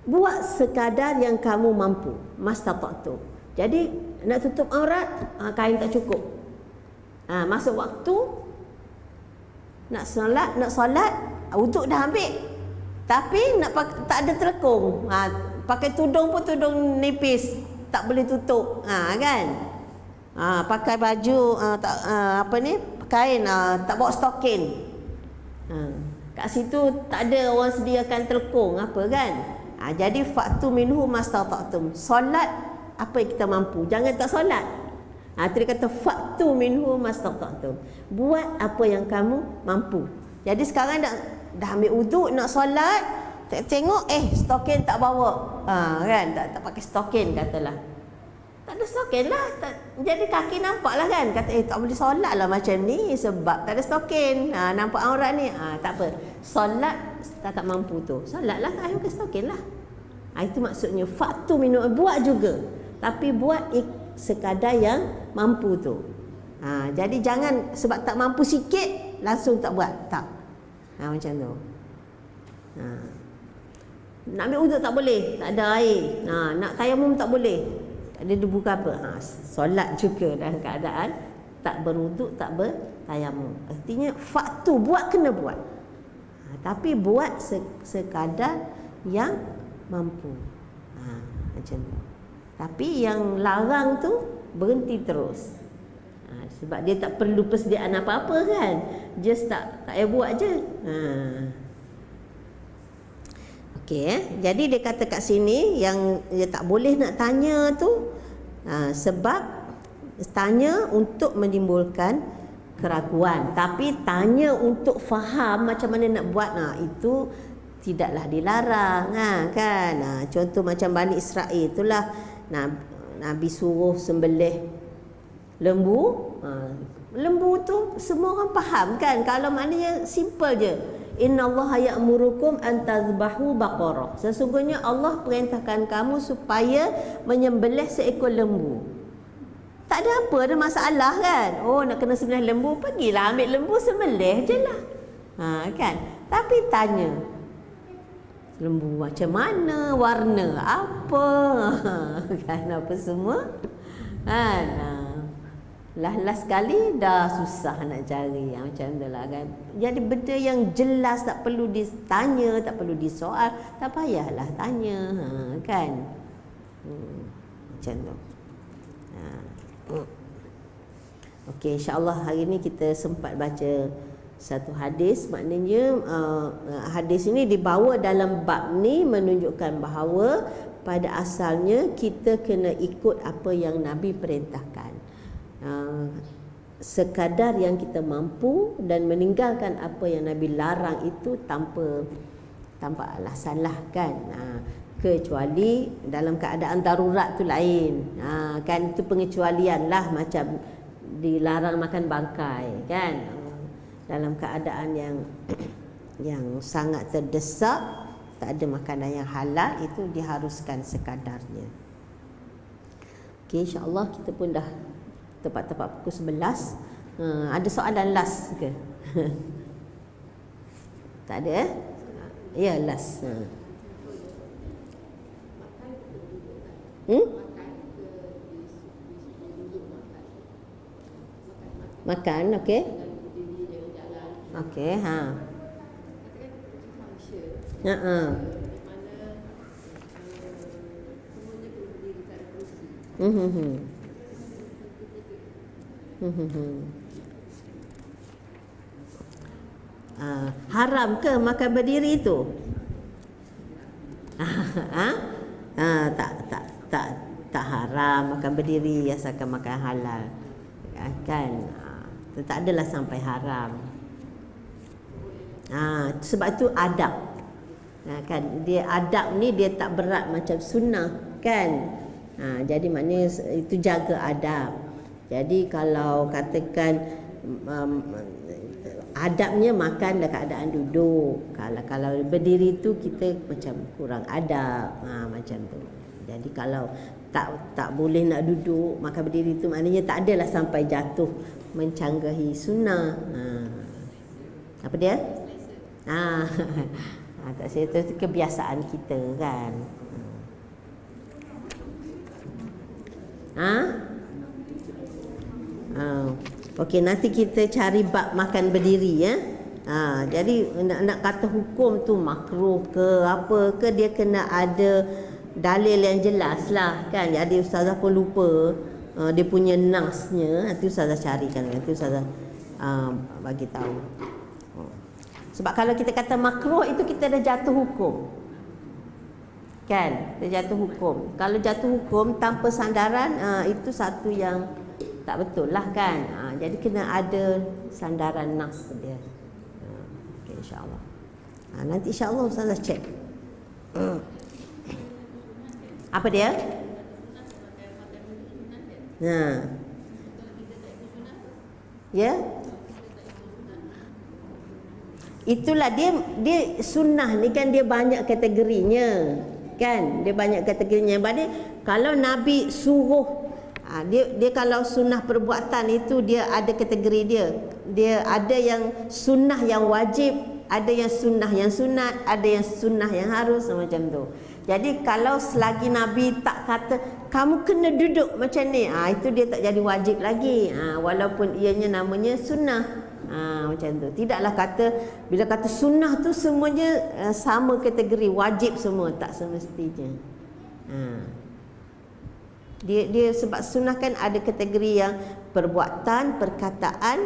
buat sekadar yang kamu mampu, mastata'tum. Jadi nak tutup aurat, kain tak cukup. Masuk waktu nak solat, wuduk dah ambil. Tapi tak ada telekung. Pakai tudung pun tudung nipis, tak boleh tutup, kan? Pakai baju kain, tak bawa stokin. Kat situ tak ada orang sediakan telekung apa kan? Jadi fa'tu minhu mastata'tum. Solat apa yang kita mampu, jangan tak solat. Dia kata fa'tu minhu mastata'tum. Buat apa yang kamu mampu. Jadi sekarang dah ambil wuduk nak solat, tengok stokin tak bawa. Kan tak pakai stokin katalah. Tak ada stokin lah. Jadi kaki nampak lah kan. Kata tak boleh solat lah macam ni sebab tak ada stokin. Nampak aurat ni. Tak apa. Solat setakat mampu tu. Solat lah, tak payah pakai stokin lah. Itu maksudnya faktu minum. Buat juga. Tapi buat sekadar yang mampu tu. Jadi jangan sebab tak mampu sikit langsung tak buat. Tak. Macam tu. Nak ambil wuduk tak boleh. Tak ada air. Nak tayamum tak boleh. Ada debu ke apa? Solat juga dalam keadaan tak berwuduk, tak bertayamum. Artinya faktu buat kena buat. Tapi buat sekadar yang mampu. Macam tu. Tapi yang larang tu berhenti terus. Sebab dia tak perlu persediaan apa-apa kan. Just tak payah buat je. Okey, jadi dia kata kat sini yang dia tak boleh nak tanya tu sebab tanya untuk menimbulkan keraguan, tapi tanya untuk faham macam mana nak buat, itu tidaklah dilarang, kan? Contoh macam Bani Israel itulah Nabi suruh sembelih lembu. Lembu tu semua orang faham kan, kalau maknanya simple je. Innallaha ya'murukum an tazbahu baqarah. Sesungguhnya Allah perintahkan kamu supaya menyembelih seekor lembu. Tak ada apa, ada masalah kan? Nak kena sembelih lembu, pergilah ambil lembu sembelih je lah. Kan? Tapi tanya, lembu macam mana, warna apa, kan, apa semua. Last sekali dah susah nak cari yang macam tu lah kan. Jadi benda yang jelas tak perlu ditanya, tak perlu disoal, tak payahlah tanya, kan. Macam tu. Okey, insya-Allah hari ni kita sempat baca satu hadis. Maknanya hadis ini dibawa dalam bab ni menunjukkan bahawa pada asalnya kita kena ikut apa yang Nabi perintahkan. Sekadar yang kita mampu dan meninggalkan apa yang Nabi larang itu tanpa alasan lah kan. Kecuali dalam keadaan darurat tu lain. Kan itu pengecualian lah, macam dilarang makan bangkai, kan? Dalam keadaan yang sangat terdesak, tak ada makanan yang halal, itu diharuskan sekadarnya. Okey, insya-Allah kita pun dah tepat-tepat pukul 11. Ada soalan last ke? Tak ada eh? Ya, last. Makan, okey. Okey, ha. Haram ke makan berdiri itu? Tak haram makan berdiri asalkan makan halal, kan? Tak adalah sampai haram. Sebab tu adab, kan? Dia adab ni dia tak berat macam sunnah, kan? Jadi maknanya itu jaga adab. Jadi kalau katakan adabnya makan dalam keadaan duduk. Kalau berdiri tu kita macam kurang adab, macam tu. Jadi kalau tak boleh nak duduk, makan berdiri tu maknanya tak adalah sampai jatuh mencanggahi sunnah. Apa dia? Tak saya tu kebiasaan kita, kan? Okey, nanti kita cari bab makan berdiri, ya. Jadi nak kata hukum tu makruh ke apa ke, dia kena ada dalil yang jelas lah, kan? Jadi ustazah pun lupa dia punya nasnya. Nanti ustazah carikan, nanti ustazah bagi tahu. Sebab kalau kita kata makruh itu kita dah jatuh hukum, kan? Dia jatuh hukum. Kalau jatuh hukum tanpa sandaran, itu satu yang tak betul lah, kan? Jadi kena ada sandaran nas dia. Okay, insya-Allah. Nanti insya-Allah ustazah cek. Apa dia? Ya. Itulah dia sunnah ni, kan? Dia banyak kategorinya, kan? Dia banyak kategorinya. Berarti kalau Nabi suruh, dia kalau sunnah perbuatan itu dia ada kategori dia. Dia ada yang sunnah yang wajib, ada yang sunnah yang sunat, ada yang sunnah yang harus, macam tu. Jadi kalau selagi Nabi tak kata kamu kena duduk macam ni, itu dia tak jadi wajib lagi, walaupun ianya namanya sunnah. Macam tu. Tidaklah kata bila kata sunnah tu semuanya sama kategori, wajib semua, tak semestinya. Dia sebab sunnah kan ada kategori yang perbuatan, perkataan,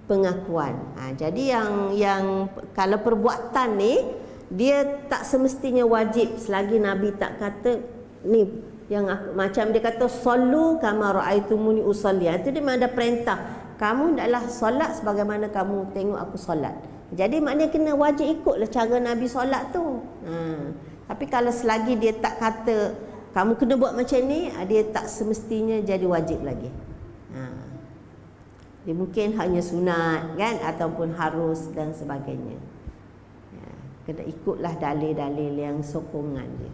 pengakuan. Jadi yang kalau perbuatan ni dia tak semestinya wajib selagi Nabi tak kata ni, yang macam dia kata sallu kama raaitumuni usalli. Itu dia memang ada perintah. Kamu hendaklah solat sebagaimana kamu tengok aku solat. Jadi maknanya kena wajib ikutlah cara Nabi solat tu. Tapi kalau selagi dia tak kata kamu kena buat macam ni, dia tak semestinya jadi wajib lagi. Dia mungkin hanya sunat, kan, ataupun harus dan sebagainya. Kena ikutlah dalil-dalil yang sokongan dia.